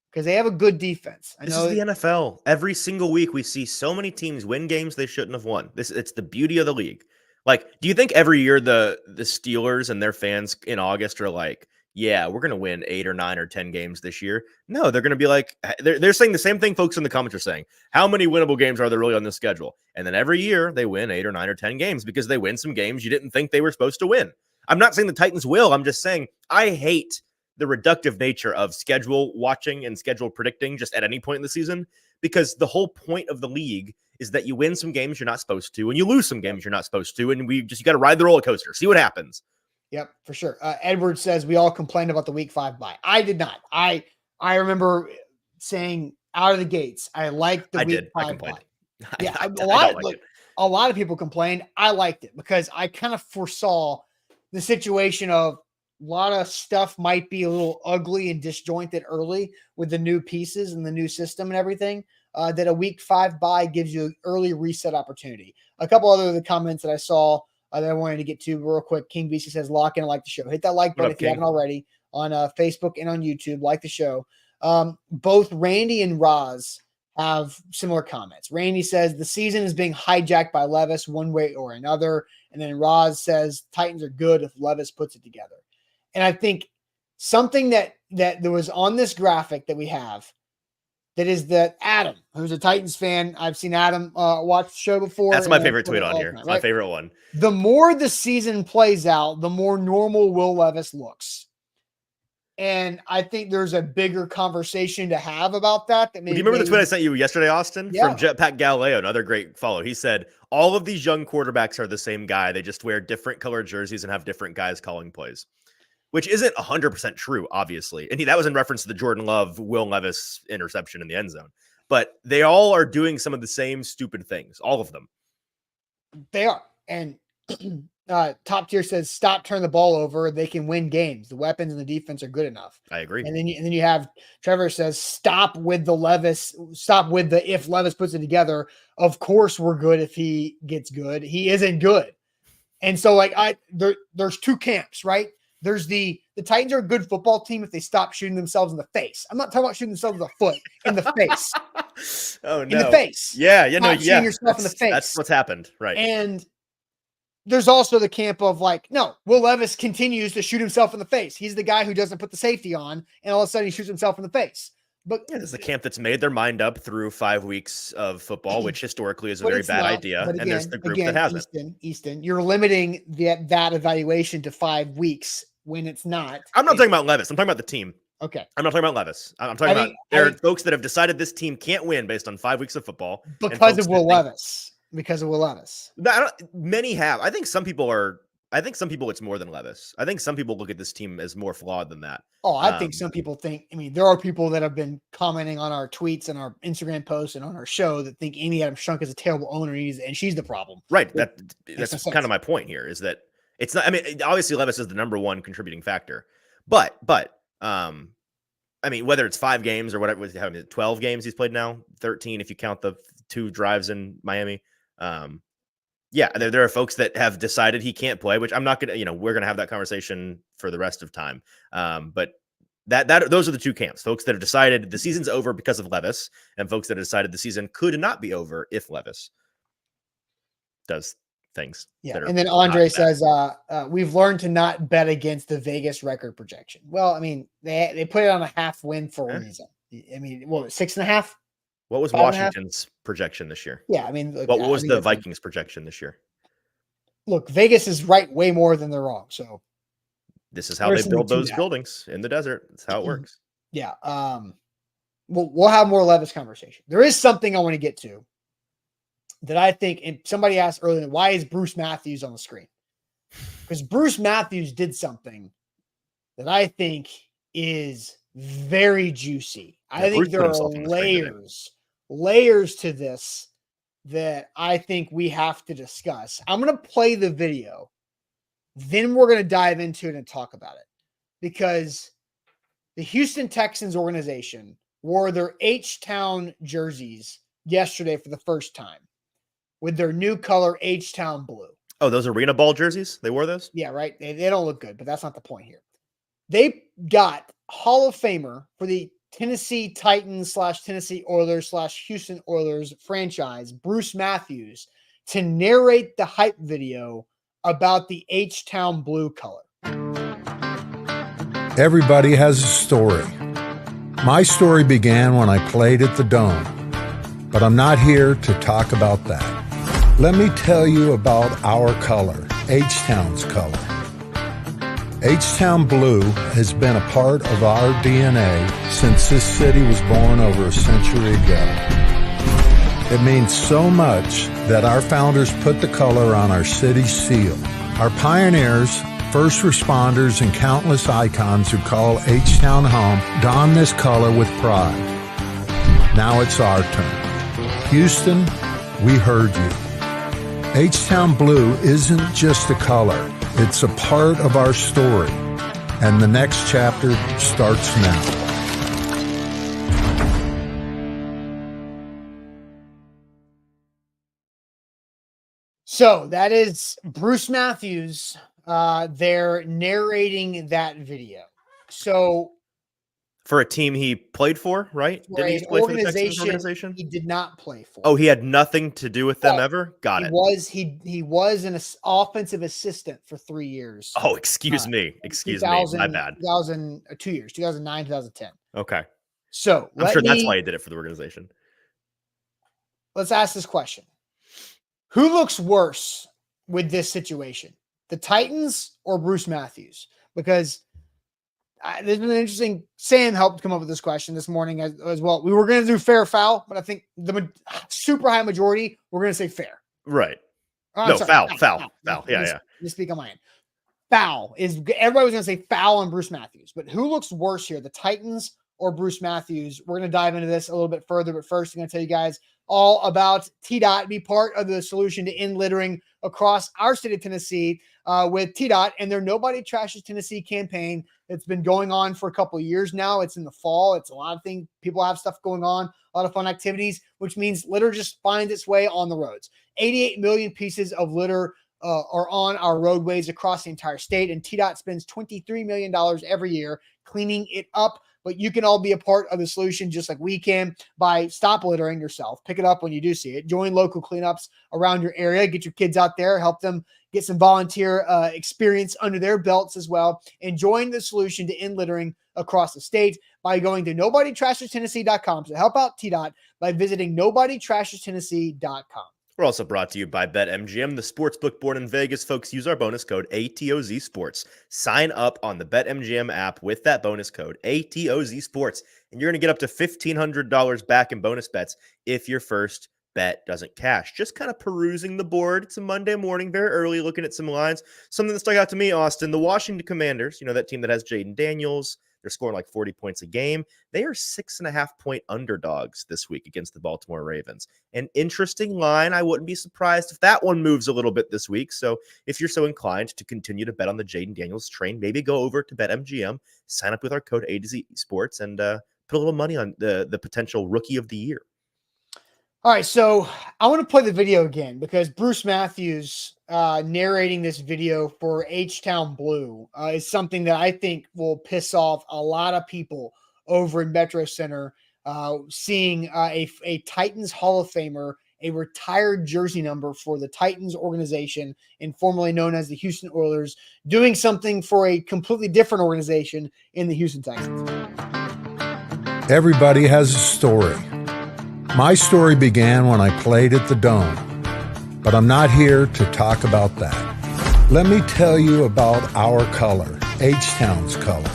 S1: Because they have a good defense.
S2: This is the NFL. Every single week we see so many teams win games they shouldn't have won. It's the beauty of the league. Like, do you think every year the Steelers and their fans in August are like, yeah, we're going to win 8 or 9 or 10 games this year? No, they're going to be like, they're saying the same thing folks in the comments are saying. How many winnable games are there really on this schedule? And then every year they win 8 or 9 or 10 games because they win some games you didn't think they were supposed to win. I'm not saying the Titans will. I'm just saying I hate the reductive nature of schedule watching and schedule predicting just at any point in the season, because the whole point of the league is that you win some games you're not supposed to and you lose some games you're not supposed to. And you got to ride the roller coaster, see what happens.
S1: Yep, for sure. Edward says we all complained about the week 5 bye. I did not. I remember saying out of the gates, I liked the week 5 bye. Yeah, a lot of people complained. I liked it because I kind of foresaw the situation of a lot of stuff might be a little ugly and disjointed early with the new pieces and the new system and everything. That a week 5 bye gives you an early reset opportunity. A couple other of the comments that I saw that I wanted to get to real quick. King BC says, lock in and like the show. Hit that like button if you haven't already on Facebook and on YouTube. Like the show. Both Randy and Roz have similar comments. Randy says the season is being hijacked by Levis one way or another. And then Roz says Titans are good if Levis puts it together. And I think something that there was on this graphic that we have that is that Adam, who's a Titans fan. I've seen Adam watch the show before.
S2: That's my favorite tweet on here. It's my favorite one.
S1: The more the season plays out, the more normal Will Levis looks. And I think there's a bigger conversation to have about that. Do you
S2: remember the tweet I sent you yesterday, Austin? Yeah. From Jetpack Galileo, another great follow. He said, all of these young quarterbacks are the same guy. They just wear different colored jerseys and have different guys calling plays. Which isn't 100% true, obviously. And that was in reference to the Jordan Love, Will Levis interception in the end zone. But they all are doing some of the same stupid things, all of them.
S1: They are. And Top Tier says, stop turning the ball over. They can win games. The weapons and the defense are good enough.
S2: I agree.
S1: And then you have Trevor says, stop with the if Levis puts it together. Of course we're good if he gets good. He isn't good. And so there's 2 camps, right? There's the Titans are a good football team if they stop shooting themselves in the face. I'm not talking about shooting themselves in the foot, in the face.
S2: Oh, no.
S1: In the face.
S2: Yeah.
S1: Shooting yourself in the face.
S2: That's what's happened. Right.
S1: And there's also the camp of no, Will Levis continues to shoot himself in the face. He's the guy who doesn't put the safety on, and all of a sudden he shoots himself in the face. But
S2: yeah, this is a camp that's made their mind up through 5 weeks of football, which historically is a very
S1: it's
S2: bad
S1: not.
S2: idea.
S1: But
S2: And there's the group that hasn't.
S1: Easton, you're limiting that evaluation to 5 weeks when it's not.
S2: I'm not talking about Levis. I'm talking about the team.
S1: Okay.
S2: I'm not talking about Levis. I'm talking about there are folks that have decided this team can't win based on 5 weeks of football.
S1: Because of Will Levis. Because of Will Levis.
S2: Many have. I think some people it's more than Levis. I think some people look at this team as more flawed than that.
S1: Oh, I think some people think, there are people that have been commenting on our tweets and our Instagram posts and on our show that think Amy Adams Strunk is a terrible owner and she's the problem.
S2: Right. That's kind of my point here is that it's not, obviously Levis is the number one contributing factor, but whether it's 5 games or whatever, 12 games he's played now, 13 if you count the 2 drives in Miami. Yeah, there are folks that have decided he can't play, which I'm not going to, we're going to have that conversation for the rest of time. But those are the 2 camps, folks that have decided the season's over because of Levis and folks that have decided the season could not be over if Levis does things.
S1: Yeah. And then Andre says, we've learned to not bet against the Vegas record projection. Well, they put it on a half win for a reason. 6.5?
S2: What was Washington's projection this year?
S1: Yeah,
S2: what was the Vikings projection this year?
S1: Look, Vegas is right way more than they're wrong. So
S2: this is how they build those buildings in the desert. That's how it works.
S1: Yeah. We'll have more Levis conversation. There is something I want to get to that I think, and somebody asked earlier, why is Bruce Matthews on the screen? Because Bruce Matthews did something that I think is very juicy. I think there are layers to this that I think we have to discuss. I'm going to play the video. Then we're going to dive into it and talk about it, because the Houston Texans organization wore their H-Town jerseys yesterday for the first time with their new color H-Town blue.
S2: Oh, those arena ball jerseys? They wore those?
S1: Yeah, right. They don't look good, but that's not the point here. They got Hall of Famer for the Tennessee Titans / Tennessee Oilers / Houston Oilers franchise, Bruce Matthews, to narrate the hype video about the H-Town blue color.
S3: Everybody has a story. My story began when I played at the Dome, but I'm not here to talk about that. Let me tell you about our color, H-Town's color. H-Town blue has been a part of our DNA since this city was born over a century ago. It means so much that our founders put the color on our city's seal. Our pioneers, first responders, and countless icons who call H-Town home don this color with pride. Now it's our turn. Houston, we heard you. H-Town blue isn't just a color. It's a part of our story, and the next chapter starts now.
S1: So that is Bruce Matthews. They're narrating that video. So
S2: for a team he played for, right?
S1: Didn't he play for the Texans organization? He did not play for.
S2: Oh, he had nothing to do with them ever? Got it.
S1: He was an offensive assistant for 3 years.
S2: Oh, excuse me. My bad.
S1: 2 years, 2009, 2010.
S2: Okay.
S1: So
S2: I'm sure that's why he did it for the organization.
S1: Let's ask this question. Who looks worse with this situation? The Titans or Bruce Matthews? Because there's been an interesting. Sam helped come up with this question this morning as well. We were going to do fair or foul, but I think the super high majority, we're going to say fair.
S2: Right.
S1: Foul.
S2: Yeah.
S1: Let me speak on my end. Foul is everybody was going to say foul on Bruce Matthews, but who looks worse here, the Titans or Bruce Matthews? We're going to dive into this a little bit further, but first I'm going to tell you guys all about TDOT. Be part of the solution to end littering across our state of Tennessee with TDOT and their Nobody Trashes Tennessee campaign. It's been going on for a couple of years now. It's in the fall. It's a lot of things. People have stuff going on, a lot of fun activities, which means litter just finds its way on the roads. 88 million pieces of litter are on our roadways across the entire state, and TDOT spends $23 million every year cleaning it up. But you can all be a part of the solution just like we can by stop littering yourself. Pick it up when you do see it. Join local cleanups around your area. Get your kids out there. Help them get some volunteer experience under their belts as well. And join the solution to end littering across the state by going to nobodytrashestennessee.com. So help out T-Dot by visiting nobodytrashestennessee.com.
S2: We're also brought to you by BetMGM, the sportsbook born in Vegas. Folks, use our bonus code ATOZ Sports. Sign up on the BetMGM app with that bonus code ATOZ Sports, and you're going to get up to $1,500 back in bonus bets if your first bet doesn't cash. Just kind of perusing the board. It's a Monday morning, very early, looking at some lines. Something that stuck out to me, Austin, the Washington Commanders, that team that has Jaden Daniels. They're scoring like 40 points a game. They are 6.5-point underdogs this week against the Baltimore Ravens. An interesting line. I wouldn't be surprised if that one moves a little bit this week. So if you're so inclined to continue to bet on the Jaden Daniels train, maybe go over to BetMGM, sign up with our code ATOZ Sports, and put a little money on the potential rookie of the year.
S1: All right, so I want to play the video again because Bruce Matthews narrating this video for H-Town Blue is something that I think will piss off a lot of people over in Metro Center, seeing a Titans Hall of Famer, a retired jersey number for the Titans organization and formerly known as the Houston Oilers, doing something for a completely different organization in the Houston Texans.
S3: Everybody has a story. My story began when I played at the Dome, but I'm not here to talk about that. Let me tell you about our color, H-Town's color.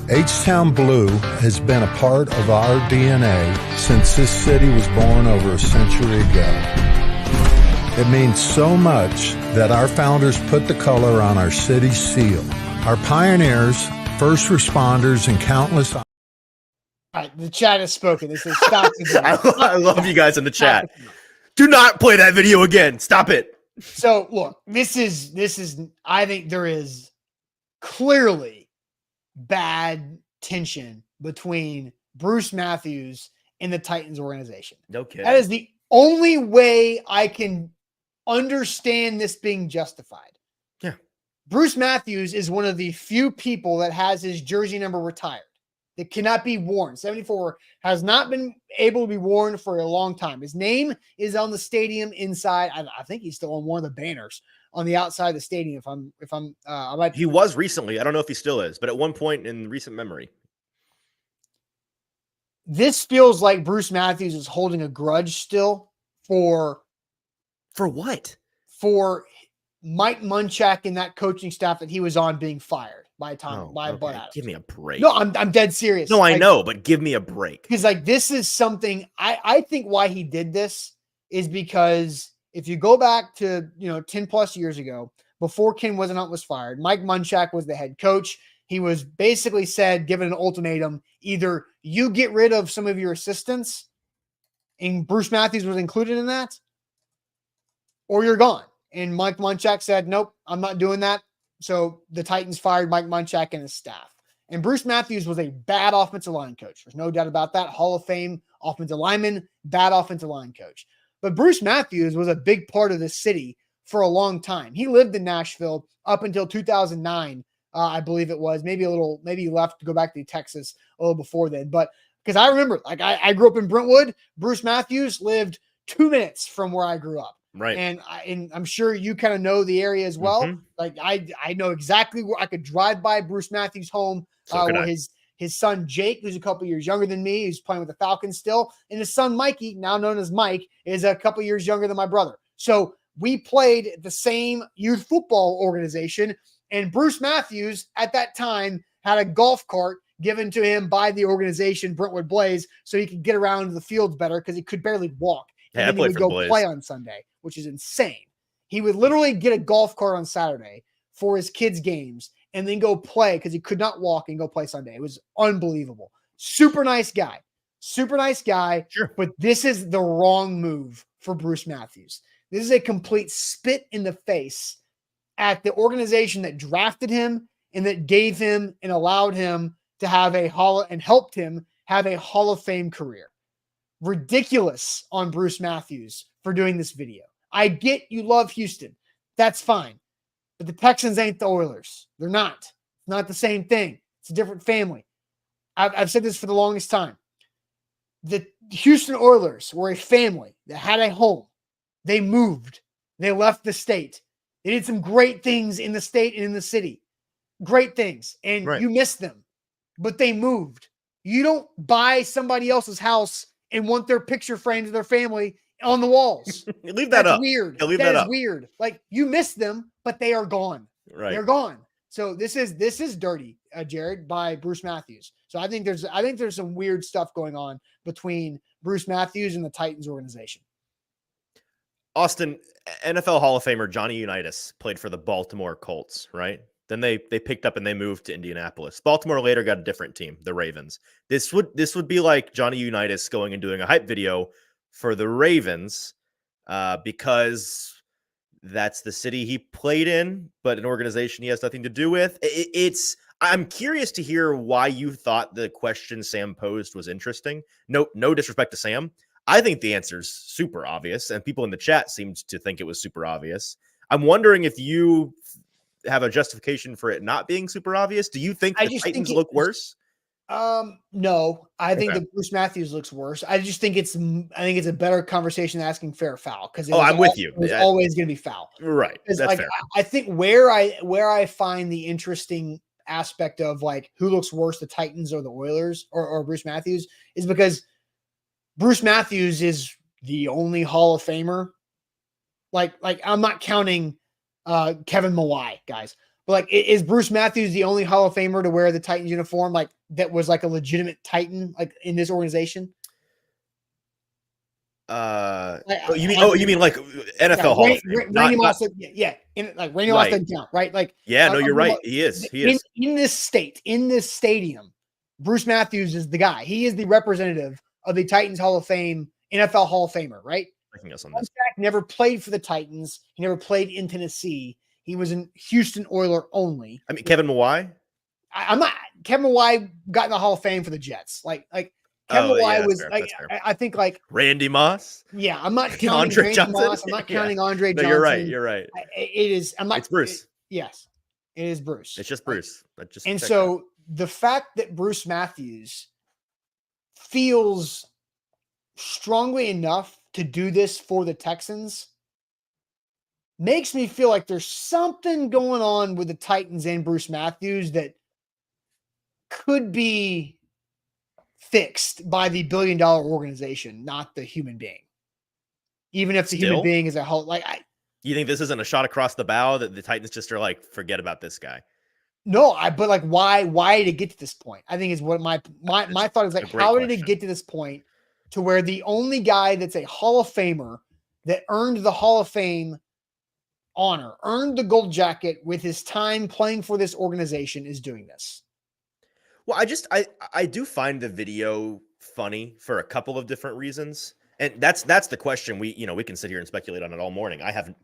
S3: H-Town Blue has been a part of our DNA since this city was born over a century ago. It means so much that our founders put the color on our city's seal. Our pioneers, first responders, and countless...
S1: All right, the chat has spoken. They said stop again.
S2: I love you guys in the chat. Do not play that video again. Stop it.
S1: So look, this is. I think there is clearly bad tension between Bruce Matthews and the Titans organization.
S2: No kidding.
S1: That is the only way I can understand this being justified.
S2: Yeah.
S1: Bruce Matthews is one of the few people that has his jersey number retired. That cannot be worn. 74 has not been able to be worn for a long time. His name is on the stadium inside. I think he's still on one of the banners on the outside of the stadium.
S2: He was recently. I don't know if he still is, but at one point in recent memory.
S1: This feels like Bruce Matthews is holding a grudge still for
S2: what?
S1: For Mike Munchak and that coaching staff that he was on being fired. By Bud Adams.
S2: Give me a break.
S1: No, I'm dead serious.
S2: No, I know, but give me a break.
S1: Because this is something I think why he did this is because if you go back to 10 plus years ago, before Ken Wisenhunt was fired, Mike Munchak was the head coach. He was basically given an ultimatum: either you get rid of some of your assistants, and Bruce Matthews was included in that, or you're gone. And Mike Munchak said, nope, I'm not doing that. So the Titans fired Mike Munchak and his staff. And Bruce Matthews was a bad offensive line coach. There's no doubt about that. Hall of Fame offensive lineman, bad offensive line coach. But Bruce Matthews was a big part of this city for a long time. He lived in Nashville up until 2009, I believe it was. Maybe he left to go back to Texas a little before then. But because I remember, I grew up in Brentwood. Bruce Matthews lived 2 minutes from where I grew up.
S2: Right.
S1: And I'm sure you kind of know the area as well.
S2: Mm-hmm.
S1: Like I know exactly where I could drive by Bruce Matthews' home, where his son Jake, who's a couple years younger than me, who's playing with the Falcons still, and his son Mikey, now known as Mike, is a couple years younger than my brother. So we played the same youth football organization, and Bruce Matthews at that time had a golf cart given to him by the organization Brentwood Blaze so he could get around the fields better because he could barely walk. And then he would go play on Sunday, which is insane. He would literally get a golf cart on Saturday for his kids' games and then go play because he could not walk and go play Sunday. It was unbelievable. Super nice guy.
S2: Sure.
S1: But this is the wrong move for Bruce Matthews. This is a complete spit in the face at the organization that drafted him and that gave him and allowed him to have helped him have a Hall of Fame career. Ridiculous on Bruce Matthews for doing this video. I get you love Houston. That's fine. But the Texans ain't the Oilers. They're not. It's not the same thing. It's a different family. I've said this for the longest time. The Houston Oilers were a family that had a home. They moved. They left the state. They did some great things in the state and in the city. Great things. And You missed them. but they moved. You don't buy somebody else's house and want their picture frames of their family on the walls.
S2: Leave that
S1: That's
S2: up.
S1: weird.
S2: Yeah, leave
S1: that is
S2: up.
S1: weird. Like, you miss them, but they are gone.
S2: Right.
S1: They're gone. So this is dirty, Jared, by Bruce Matthews. So I think there's some weird stuff going on between Bruce Matthews and the Titans organization.
S2: Austin, NFL Hall of Famer Johnny Unitas played for the Baltimore Colts, right? Then they picked up and they moved to Indianapolis. Baltimore later got a different team, the Ravens. This would be like Johnny Unitas going and doing a hype video for the Ravens because that's the city he played in, but an organization he has nothing to do with. I'm curious to hear why you thought the question Sam posed was interesting. No disrespect to Sam. I think the answer is super obvious, and people in the chat seemed to think it was super obvious. I'm wondering if you have a justification for it not being super obvious. Do you think the Titans look worse?
S1: No, I think that Bruce Matthews looks worse. I think it's a better conversation than asking fair or foul, because
S2: I'm with you.
S1: It's always going to be foul,
S2: right? That's
S1: like,
S2: fair.
S1: I think where I find the interesting aspect of like who looks worse, the Titans or the Oilers or Bruce Matthews, is because Bruce Matthews is the only Hall of Famer. Like I'm not counting Kevin Mawai, guys. But like, is Bruce Matthews the only Hall of Famer to wear the Titans uniform, like that was like a legitimate Titan, like in this organization?
S2: You mean like NFL Hall of Fame?
S1: Randy Moss, Randy Moss doesn't count, right? Like,
S2: no, you're right. He is.
S1: In this stadium. Bruce Matthews is the guy. He is the representative of the Titans Hall of Fame, NFL Hall of Famer, right? Never played for the Titans. He never played in Tennessee. He was an Houston Oiler only.
S2: I mean, Kevin Mawai?
S1: I'm not. Kevin Mawai got in the Hall of Fame for the Jets. Like Kevin Mawai was fair, I think like
S2: Randy Moss.
S1: Yeah, I'm not counting
S2: Andre
S1: Randy
S2: Johnson.
S1: Moss. I'm not counting Andre Johnson.
S2: You're right.
S1: It is. I'm not.
S2: It's Bruce.
S1: Yes, it is Bruce.
S2: It's just Bruce.
S1: The fact that Bruce Matthews feels strongly enough to do this for the Texans makes me feel like there's something going on with the Titans and Bruce Matthews that could be fixed by the billion-dollar organization, not the human being. Even if the human being is a whole,
S2: you think this isn't a shot across the bow that the Titans just are like, forget about this guy?
S1: No, but like, why did it get to this point? I think is what my thought is, like, how did it get to this point to where the only guy that's a Hall of Famer that earned the Hall of Fame honor, earned the gold jacket with his time playing for this organization, is doing this?
S2: Well, I do find the video funny for a couple of different reasons. And that's the question. We can sit here and speculate on it all morning. I have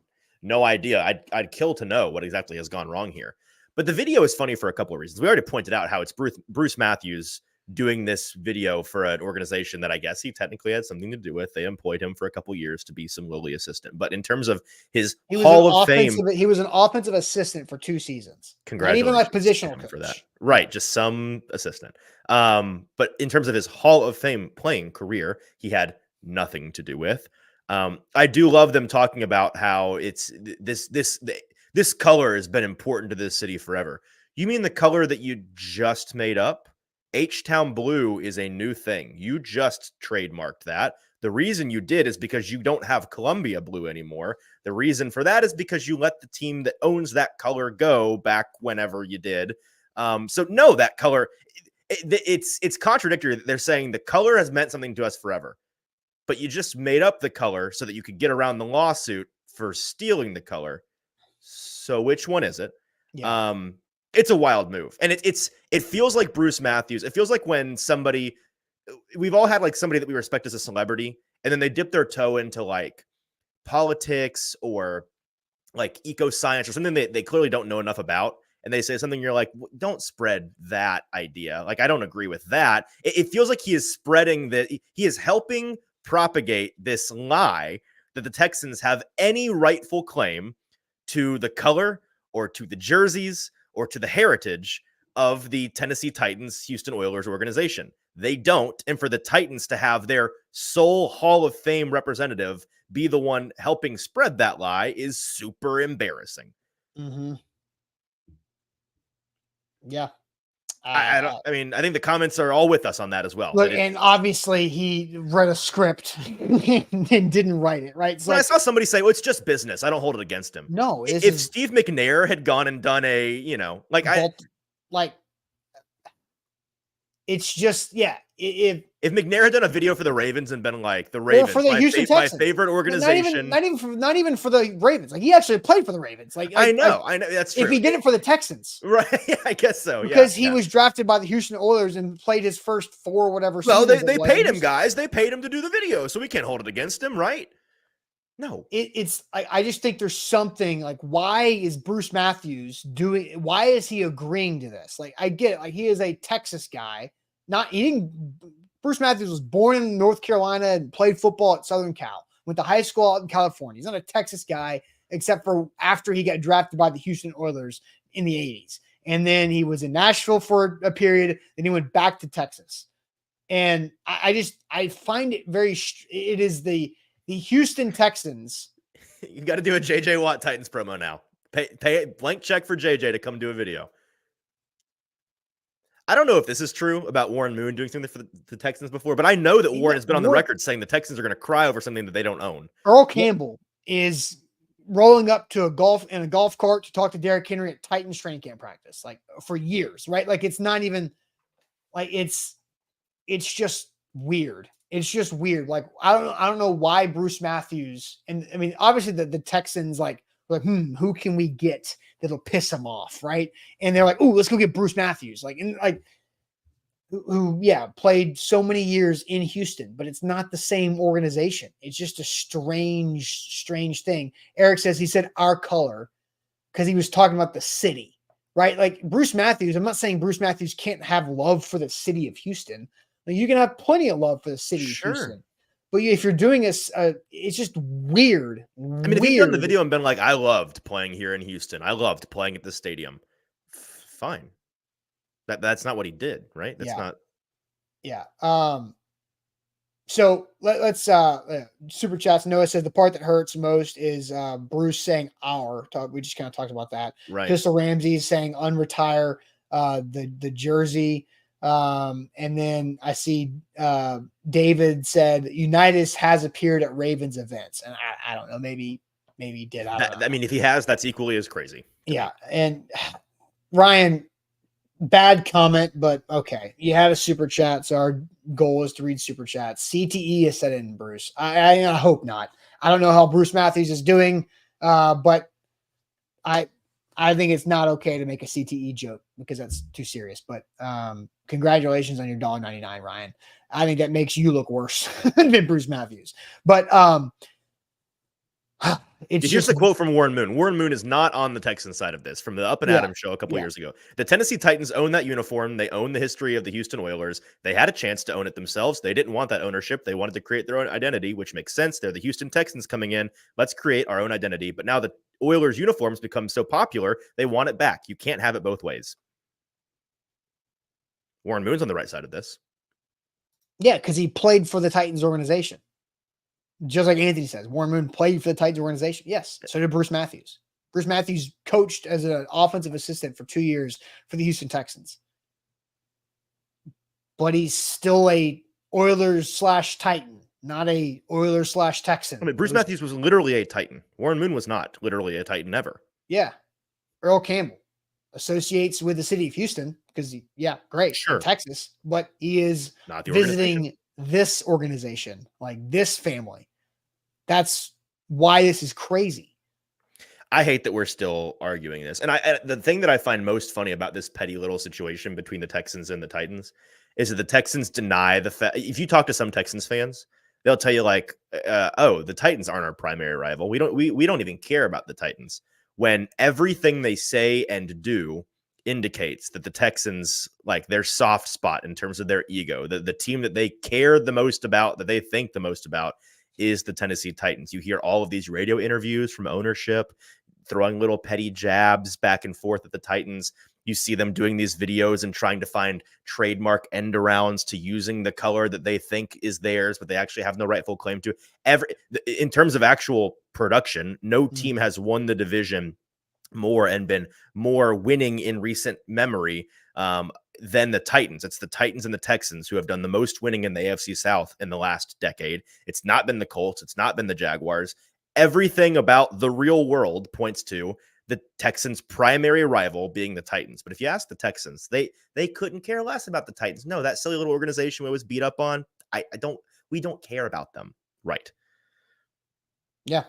S2: no idea. I'd kill to know what exactly has gone wrong here. But the video is funny for a couple of reasons. We already pointed out how it's Bruce Matthews doing this video for an organization that I guess he technically had something to do with. They employed him for a couple of years to be some lowly assistant. But in terms of his Hall of Fame,
S1: he was an offensive assistant for 2 seasons.
S2: Congratulations.
S1: Not even like positional coach
S2: for that. Right. Just some assistant. But in terms of his Hall of Fame playing career, he had nothing to do with. I do love them talking about how it's this color has been important to this city forever. You mean the color that you just made up? H-Town Blue is a new thing. You just trademarked that. The reason you did is because you don't have Columbia Blue anymore. The reason for that is because you let the team that owns that color go back whenever you did. So no, that color, it's contradictory. They're saying the color has meant something to us forever, but you just made up the color so that you could get around the lawsuit for stealing the color. So which one is it?
S1: Yeah.
S2: It's a wild move. And it feels like Bruce Matthews. It feels like when we've all had like somebody that we respect as a celebrity, and then they dip their toe into like politics or like eco-science or something they clearly don't know enough about. And they say something, you're like, don't spread that idea. Like, I don't agree with that. It feels like he is spreading that. He is helping propagate this lie that the Texans have any rightful claim to the color or to the jerseys or to the heritage of the Tennessee Titans Houston Oilers organization. They don't. And for the Titans to have their sole Hall of Fame representative be the one helping spread that lie is super embarrassing.
S1: Mm-hmm. Yeah.
S2: I mean, I think the comments are all with us on that as well.
S1: Look, and obviously he read a script and didn't write it, right?
S2: I saw somebody say, well, it's just business. I don't hold it against him.
S1: No,
S2: if Steve McNair had gone and done
S1: it's just, yeah.
S2: If McNair had done a video for the Ravens and been like, the Ravens,
S1: for the Houston Texans,
S2: my favorite organization.
S1: Not even for the Ravens. Like, he actually played for the Ravens.
S2: I know. That's true.
S1: If he did it for the Texans.
S2: Right. Yeah, I guess so.
S1: Because he was drafted by the Houston Oilers and played his first 4 whatever.
S2: Well, they paid him, guys. They paid him to do the video, so we can't hold it against him, right? No.
S1: I just think there's something like, why is Bruce Matthews why is he agreeing to this? Like, I get it. Like, he is a Texas guy. Bruce Matthews was born in North Carolina and played football at Southern Cal. Went to high school out in California. He's not a Texas guy, except for after he got drafted by the Houston Oilers in the 80s. And then he was in Nashville for a period. Then he went back to Texas. And I find it it is the Houston Texans.
S2: You got to do a JJ Watt Titans promo now. Pay a blank check for JJ to come do a video. I don't know if this is true about Warren Moon doing something for the Texans before, but I know that Warren has been on the record saying the Texans are going to cry over something that they don't own.
S1: Earl Campbell is rolling up to a golf cart to talk to Derrick Henry at Titans training camp practice, like, for years, right? Like, it's not even like, it's just weird. It's just weird. Like, I don't know why Bruce Matthews, and I mean, obviously the Texans like who can we get that'll piss him off, right? And they're like, oh, let's go get Bruce Matthews, who played so many years in Houston, but it's not the same organization. It's just a strange thing. Eric says he said our color because he was talking about the city, right? Like, Bruce Matthews, I'm not saying Bruce Matthews can't have love for the city of Houston. Like, you can have plenty of love for the city of Houston. But if you're doing this, it's just weird.
S2: I mean, if he'd done the video and been like, I loved playing here in Houston. I loved playing at the stadium. Fine. That's not what he did, right? That's not.
S1: Yeah. So let's super chats. Noah says the part that hurts most is Bruce saying we just kind of talked about that.
S2: Right.
S1: Pistol Ramsey saying unretire the jersey. And then I see David said Unitas has appeared at Ravens events, and I don't know, maybe he did.
S2: I mean, if he has, that's equally as crazy.
S1: Yeah. And Ryan, bad comment, but okay. You had a super chat, so our goal is to read super chats. CTE is set in, Bruce. I hope not. I don't know how Bruce Matthews is doing, but I think it's not okay to make a CTE joke because that's too serious. But congratulations on your $1.99, Ryan. I think that makes you look worse than Bruce Matthews. But it's
S2: just a quote from Warren Moon. Warren Moon is not on the Texans side of this from the Up and Adam show a couple of years ago. The Tennessee Titans own that uniform. They own the history of the Houston Oilers. They had a chance to own it themselves. They didn't want that ownership. They wanted to create their own identity, which makes sense. They're the Houston Texans coming in. Let's create our own identity. But now the Oilers uniforms become so popular, they want it back. You can't have it both ways. Warren Moon's on the right side of this.
S1: Yeah, because he played for the Titans organization. Just like Anthony says, Warren Moon played for the Titans organization. Yes, so did Bruce Matthews. Bruce Matthews coached as an offensive assistant for 2 years for the Houston Texans. But he's still a Oilers/Titan, not a Oilers/Texan.
S2: I mean, Bruce Matthews was literally a Titan. Warren Moon was not literally a Titan ever.
S1: Yeah. Earl Campbell associates with the city of Houston because, great,
S2: sure,
S1: Texas, but he is
S2: not the
S1: visiting this organization, like this family. That's why this is crazy.
S2: I hate that we're still arguing this. And the thing that I find most funny about this petty little situation between the Texans and the Titans is that the Texans deny the fact. If you talk to some Texans fans, they'll tell you like, the Titans aren't our primary rival. We don't even care about the Titans, when everything they say and do indicates that the Texans, like, their soft spot in terms of their ego, the team that they care the most about, that they think the most about, is the Tennessee Titans. You hear all of these radio interviews from ownership throwing little petty jabs back and forth at the Titans. You see them doing these videos and trying to find trademark end arounds to using the color that they think is theirs, but they actually have no rightful claim to. In terms of actual production, no team has won the division more and been more winning in recent memory than the Titans. It's the Titans and the Texans who have done the most winning in the AFC South in the last decade. It's not been the Colts. It's not been the Jaguars. Everything about the real world points to the Texans' primary rival being the Titans. But if you ask the Texans, they couldn't care less about the Titans. No, that silly little organization we was beat up on, we don't care about them. Right.
S1: Yeah.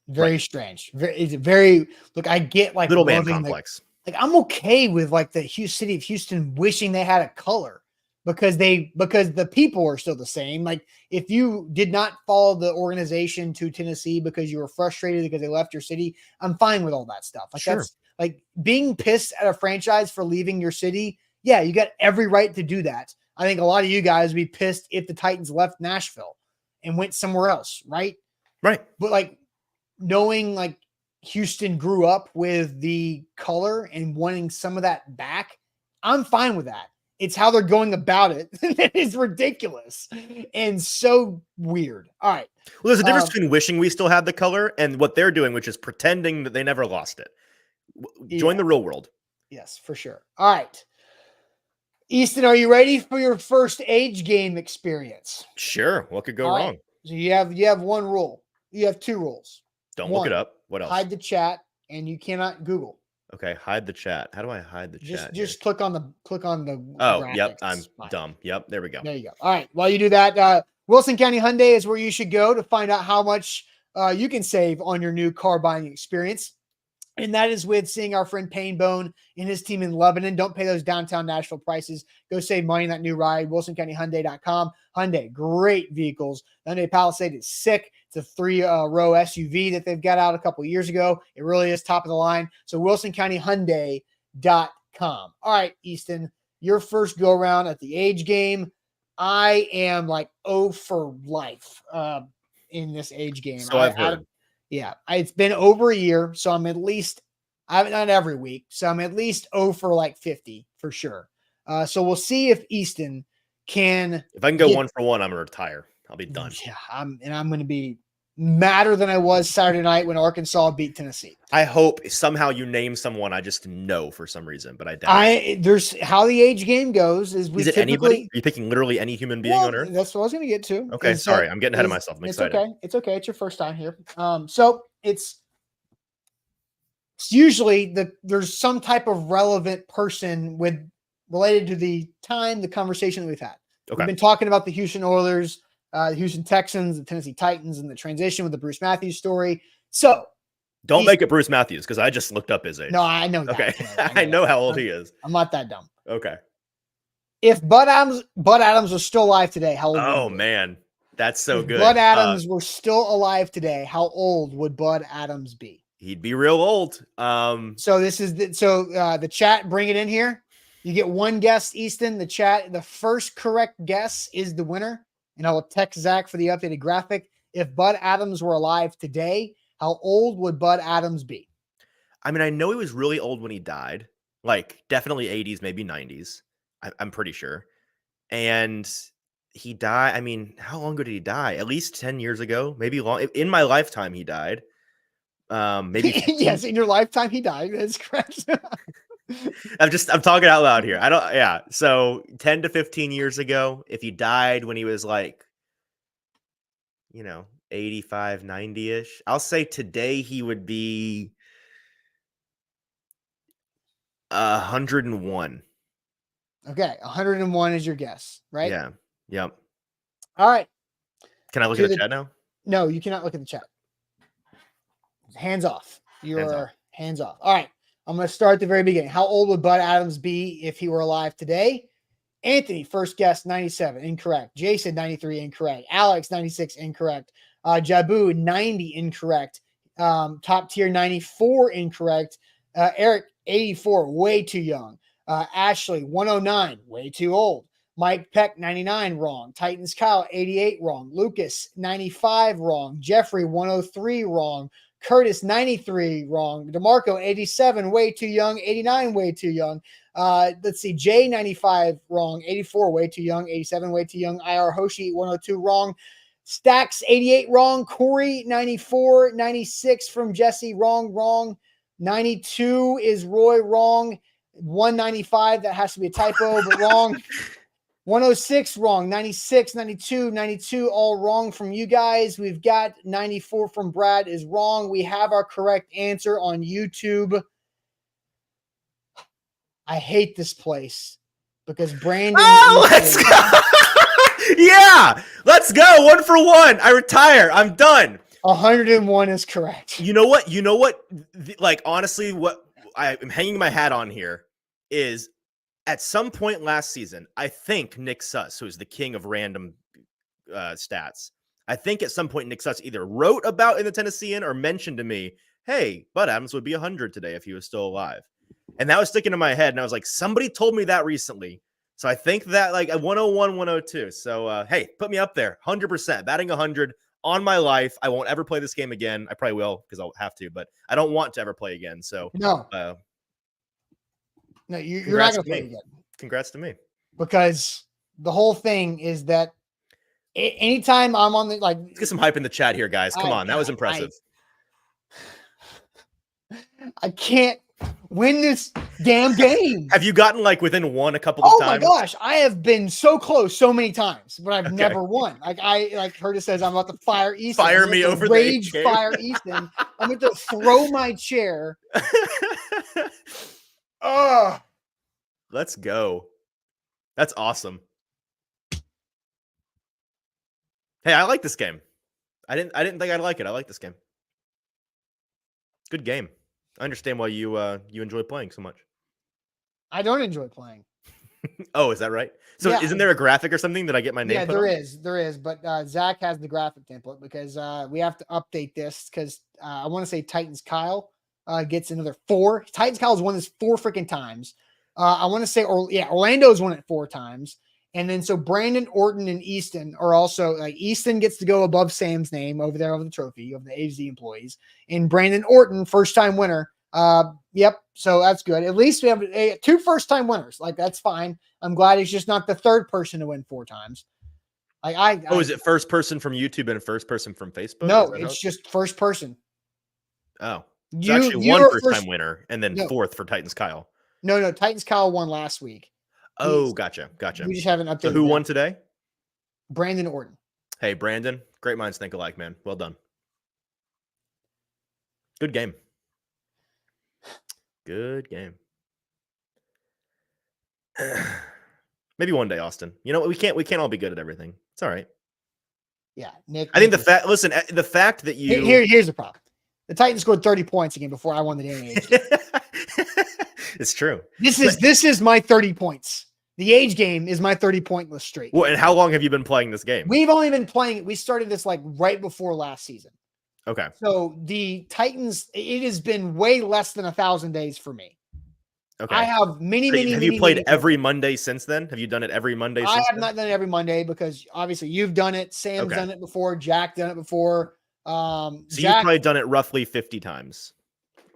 S1: Very strange. It's very, look, I get like
S2: little man
S1: loving
S2: complex.
S1: Like I'm okay with like the city of Houston wishing they had a color because the people are still the same. Like if you did not follow the organization to Tennessee because you were frustrated because they left your city, I'm fine with all that stuff. Like that's like being pissed at a franchise for leaving your city. Yeah, you got every right to do that. I think a lot of you guys would be pissed if the Titans left Nashville and went somewhere else, right?
S2: Right.
S1: But like knowing like Houston grew up with the color and wanting some of that back, I'm fine with that. It's how they're going about it. That is ridiculous and so weird. All right.
S2: Well, there's a difference between wishing we still had the color and what they're doing, which is pretending that they never lost it. Join the real world.
S1: Yes, for sure. All right. Easton, are you ready for your first age game experience?
S2: Sure. What could go wrong?
S1: Right. So you have one rule. You have two rules.
S2: Don't look it up. What else?
S1: Hide the chat, and you cannot Google.
S2: Okay, hide the chat. How do I hide the chat?
S1: Just click on the
S2: Oh,
S1: graphics.
S2: yep. I'm dumb. Yep. There we go.
S1: There you go. All right. While you do that, Wilson County Hyundai is where you should go to find out how much you can save on your new car buying experience. And that is with seeing our friend Payne Bone and his team in Lebanon. Don't pay those downtown Nashville prices. Go save money in that new ride. WilsonCountyHyundai.com. Hyundai, great vehicles. The Hyundai Palisade is sick. It's a 3-row SUV that they've got out a couple of years ago. It really is top of the line. So WilsonCountyHyundai.com. All right, Easton, your first go around at the age game. I am like 0 for life in this age game.
S2: So I've heard.
S1: It's been over a year, so I'm at least, I haven't done it every week, so I'm at least 0 for like 50 for sure. So we'll see if Easton can.
S2: If I can go 1 for 1, I'm going to retire. I'll be done.
S1: Yeah, I'm going to be madder than I was Saturday night when Arkansas beat Tennessee.
S2: I hope somehow you name someone I just know for some reason, but I doubt
S1: there's how the age game goes is
S2: it anybody? Are you picking literally any human being on earth?
S1: That's what I was going to get to.
S2: Okay, sorry. I'm getting ahead of myself. I'm excited.
S1: It's okay. It's your first time here. So it's usually there's some type of relevant person related to the conversation that we've had. Okay. We've been talking about the Houston Oilers, the Houston Texans, the Tennessee Titans, and the transition with the Bruce Matthews story. So
S2: don't make it Bruce Matthews because I just looked up his age.
S1: No, I know that.
S2: Okay. I know how old he is.
S1: I'm not that dumb.
S2: Okay.
S1: If Bud Adams was still alive today, how old would he be?
S2: Oh, man. That's so good.
S1: Bud Adams were still alive today, how old would Bud Adams be?
S2: He'd be real old.
S1: So this is the chat, bring it in here. You get one guess, Easton. The chat, the first correct guess is the winner. And I will text Zach for the updated graphic. If Bud Adams were alive today, how old would Bud Adams be?
S2: I mean, I know he was really old when he died. Like, definitely 80s, maybe 90s. I'm pretty sure. And he died. I mean, how long ago did he die? At least 10 years ago, maybe long. In my lifetime, he died. Maybe.
S1: Yes, in your lifetime, he died. That's correct.
S2: I'm talking out loud here. So 10 to 15 years ago, if he died when he was like, 85, 90-ish, I'll say today he would be 101.
S1: Okay, 101 is your guess, right?
S2: Yeah. Yep.
S1: All right.
S2: Can I look at the chat now?
S1: No, you cannot look at the chat. Hands off. You're hands off. All right. I'm going to start at the very beginning. How old would Bud Adams be if he were alive today? Anthony, first guess, 97, incorrect. Jason, 93, incorrect. Alex, 96, incorrect. Jabu, 90, incorrect. Top tier, 94, incorrect. Eric, 84, way too young. Ashley, 109, way too old. Mike Peck, 99, wrong. Titans Kyle, 88, wrong. Lucas, 95, wrong. Jeffrey, 103, wrong. Curtis, 93, wrong. DeMarco, 87, way too young. 89, way too young. Let's see. Jay, 95, wrong. 84, way too young. 87, way too young. IR Hoshi, 102, wrong. Stacks, 88, wrong. Corey, 94. 96 from Jesse, wrong. 92 is Roy, wrong. 195, that has to be a typo, but wrong. 106 wrong. 96, 92, 92 all wrong from you guys. We've got 94 from Brad is wrong. We have our correct answer on YouTube. I hate this place because Brandon.
S2: Let's go. Yeah, let's go. 1 for 1. I retire. I'm done.
S1: 101 is correct.
S2: You know what? Like, honestly, what I'm hanging my hat on here is at some point last season, I think Nick Suss, who is the king of random stats, I think at some point Nick Suss either wrote about in the Tennessean or mentioned to me, hey, Bud Adams would be 100 today if he was still alive. And that was sticking in my head. And I was like, somebody told me that recently. So I think that like a 101, 102. So, hey, put me up there. 100%. Batting 100 on my life. I won't ever play this game again. I probably will because I'll have to, but I don't want to ever play again. So,
S1: no, you're not going to play again.
S2: Congrats to me.
S1: Because the whole thing is that anytime I'm on the, like,
S2: let's get some hype in the chat here, guys. Come on. That was impressive.
S1: I can't win this damn game.
S2: Have you gotten like within one a couple of times?
S1: Oh my gosh, I have been so close so many times, but I've never won. Like Curtis says, I'm about to fire Easton.
S2: Fire me over the
S1: rage fire Easton. I'm going to throw my chair. Oh,
S2: let's go. That's awesome. Hey, I like this game. I didn't think I'd like it. I like this game. Good game. I understand why you enjoy playing so much.
S1: I don't enjoy playing.
S2: Oh, is that right? So isn't there a graphic or something that I get my name?
S1: Yeah, there is. But Zach has the graphic template because we have to update this because I want to say Titans Kyle gets another 4. Titans Kyle's won this 4 freaking times. I want to say, Orlando's won it 4 times. And then so Brandon, Orton, and Easton are also like Easton gets to go above Sam's name over there over the trophy of the AZ employees. And Brandon Orton, first time winner. Yep. So that's good. At least we have 2 first time winners. Like that's fine. I'm glad he's just not the third person to win 4 times. Like
S2: is it first person from YouTube and first person from Facebook?
S1: No, it's just first person.
S2: Oh, it's actually one first time winner and then 4th for Titans Kyle.
S1: No, Titans Kyle won last week.
S2: Oh, gotcha.
S1: We just haven't updated.
S2: So who won today?
S1: Brandon Orton.
S2: Hey, Brandon. Great minds think alike, man. Well done. Good game. Good game. Maybe one day, Austin. You know what? We can't all be good at everything. It's all right.
S1: Yeah, Nick.
S2: I think the fact that you
S1: here's the problem. The Titans scored 30 points again before I won the damn age game.
S2: It's true.
S1: This is my 30 points. The age game is my 30 pointless streak.
S2: Well, and how long have you been playing this game?
S1: We've only been playing it. We started this like right before last season.
S2: Okay.
S1: So the Titans, it has been way less than 1,000 days for me.
S2: Okay.
S1: I have many.
S2: Have you played every Monday since then? Have you done it every Monday?
S1: I have not done it every Monday because obviously you've done it. Sam's done it before. Jack done it before.
S2: So you've probably done it roughly 50 times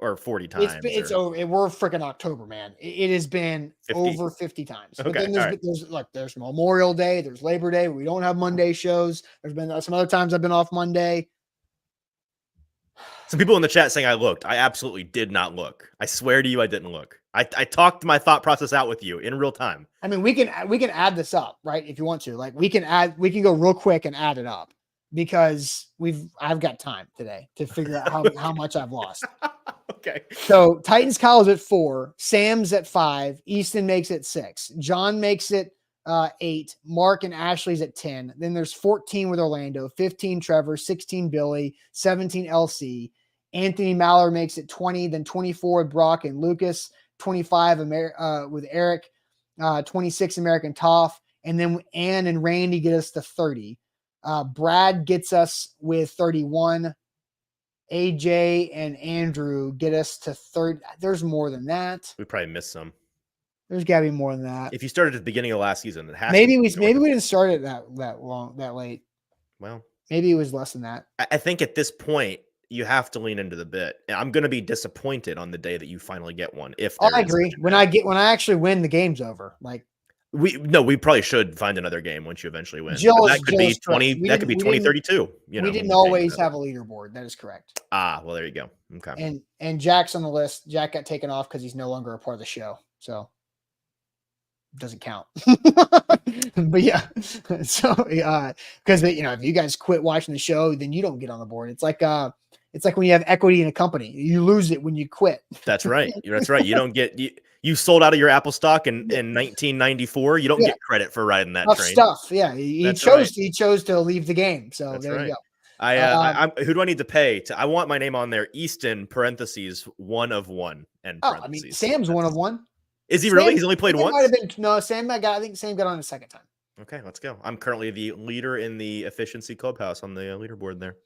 S2: or 40 times.
S1: It's over. We're freaking October, man. It has been 50. Over 50 times. But then there's Memorial Day, there's Labor Day. We don't have Monday shows. There's been some other times I've been off Monday.
S2: Some people in the chat saying I looked. I absolutely did not look. I swear to you, I didn't look. I talked my thought process out with you in real time.
S1: I mean, we can add this up, right? If you want to, like we can go real quick and add it up because I've got time today to figure out how much I've lost.
S2: Okay.
S1: So Titans Kyle's at 4, Sam's at 5, Easton makes it 6, John makes it 8, Mark and Ashley's at 10. Then there's 14 with Orlando, 15 Trevor, 16 Billy, 17 LC. Anthony Maller makes it 20, then 24 with Brock and Lucas, 25 with Eric, 26 American Toff, and then Ann and Randy get us to 30. Brad gets us with 31. AJ and Andrew get us to 30. There's more than that.
S2: We probably missed some.
S1: There's got to be more than that.
S2: If you started at the beginning of last season, it has
S1: maybe we didn't start it that late.
S2: Well,
S1: maybe it was less than that.
S2: I think at this point you have to lean into the bit. I'm going to be disappointed on the day that you finally get one. If
S1: I agree. When I actually win, the game's over. Like
S2: We probably should find another game once you eventually win.
S1: Jill
S2: That
S1: is
S2: could be
S1: correct.
S2: 20. That could be 2032.
S1: We didn't always have a leaderboard. That is correct.
S2: Well, there you go. Okay.
S1: And Jack's on the list. Jack got taken off because he's no longer a part of the show, so doesn't count. But yeah, so because if you guys quit watching the show, then you don't get on the board. It's like when you have equity in a company, you lose it when you quit.
S2: That's right. That's right. You don't get you sold out of your Apple stock in 1994. You don't get credit for riding that train.
S1: Stuff. Yeah, he chose to leave the game. So
S2: That's
S1: there
S2: right.
S1: you go.
S2: Who do I need to pay? I want my name on there. Easton parentheses 1 of 1 and parentheses.
S1: I mean, Sam's 1 of 1.
S2: Is he really? He's only played once.
S1: Might have been Sam. I think Sam got on a second time.
S2: Okay, let's go. I'm currently the leader in the efficiency clubhouse on the leaderboard there.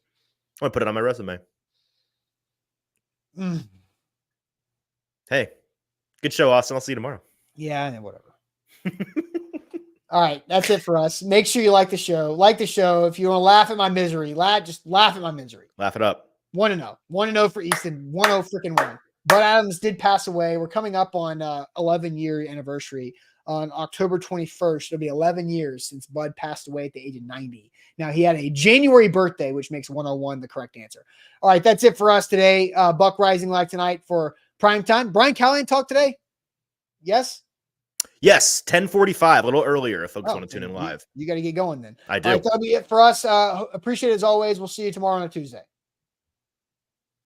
S2: I'm gonna put it on my resume. Hey, good show, Austin. I'll see you tomorrow.
S1: Yeah, whatever. All right, that's it for us. Make sure you like the show. Like the show. If you want to laugh at my misery, just laugh at my misery.
S2: Laugh it up.
S1: 1-0. 1-0 for Easton. 1-0 freaking 1. Bud Adams did pass away. We're coming up on 11-year anniversary on October 21st. It'll be 11 years since Bud passed away at the age of 90. Now, he had a January birthday, which makes 101 the correct answer. All right, that's it for us today. Buck Rising Live tonight for prime time. Brian Callahan talked today? Yes?
S2: Yes, 10:45, a little earlier if folks want to tune in live.
S1: You got to get going then.
S2: I do.
S1: All right, that'll be it for us. Appreciate it as always. We'll see you tomorrow on a Tuesday.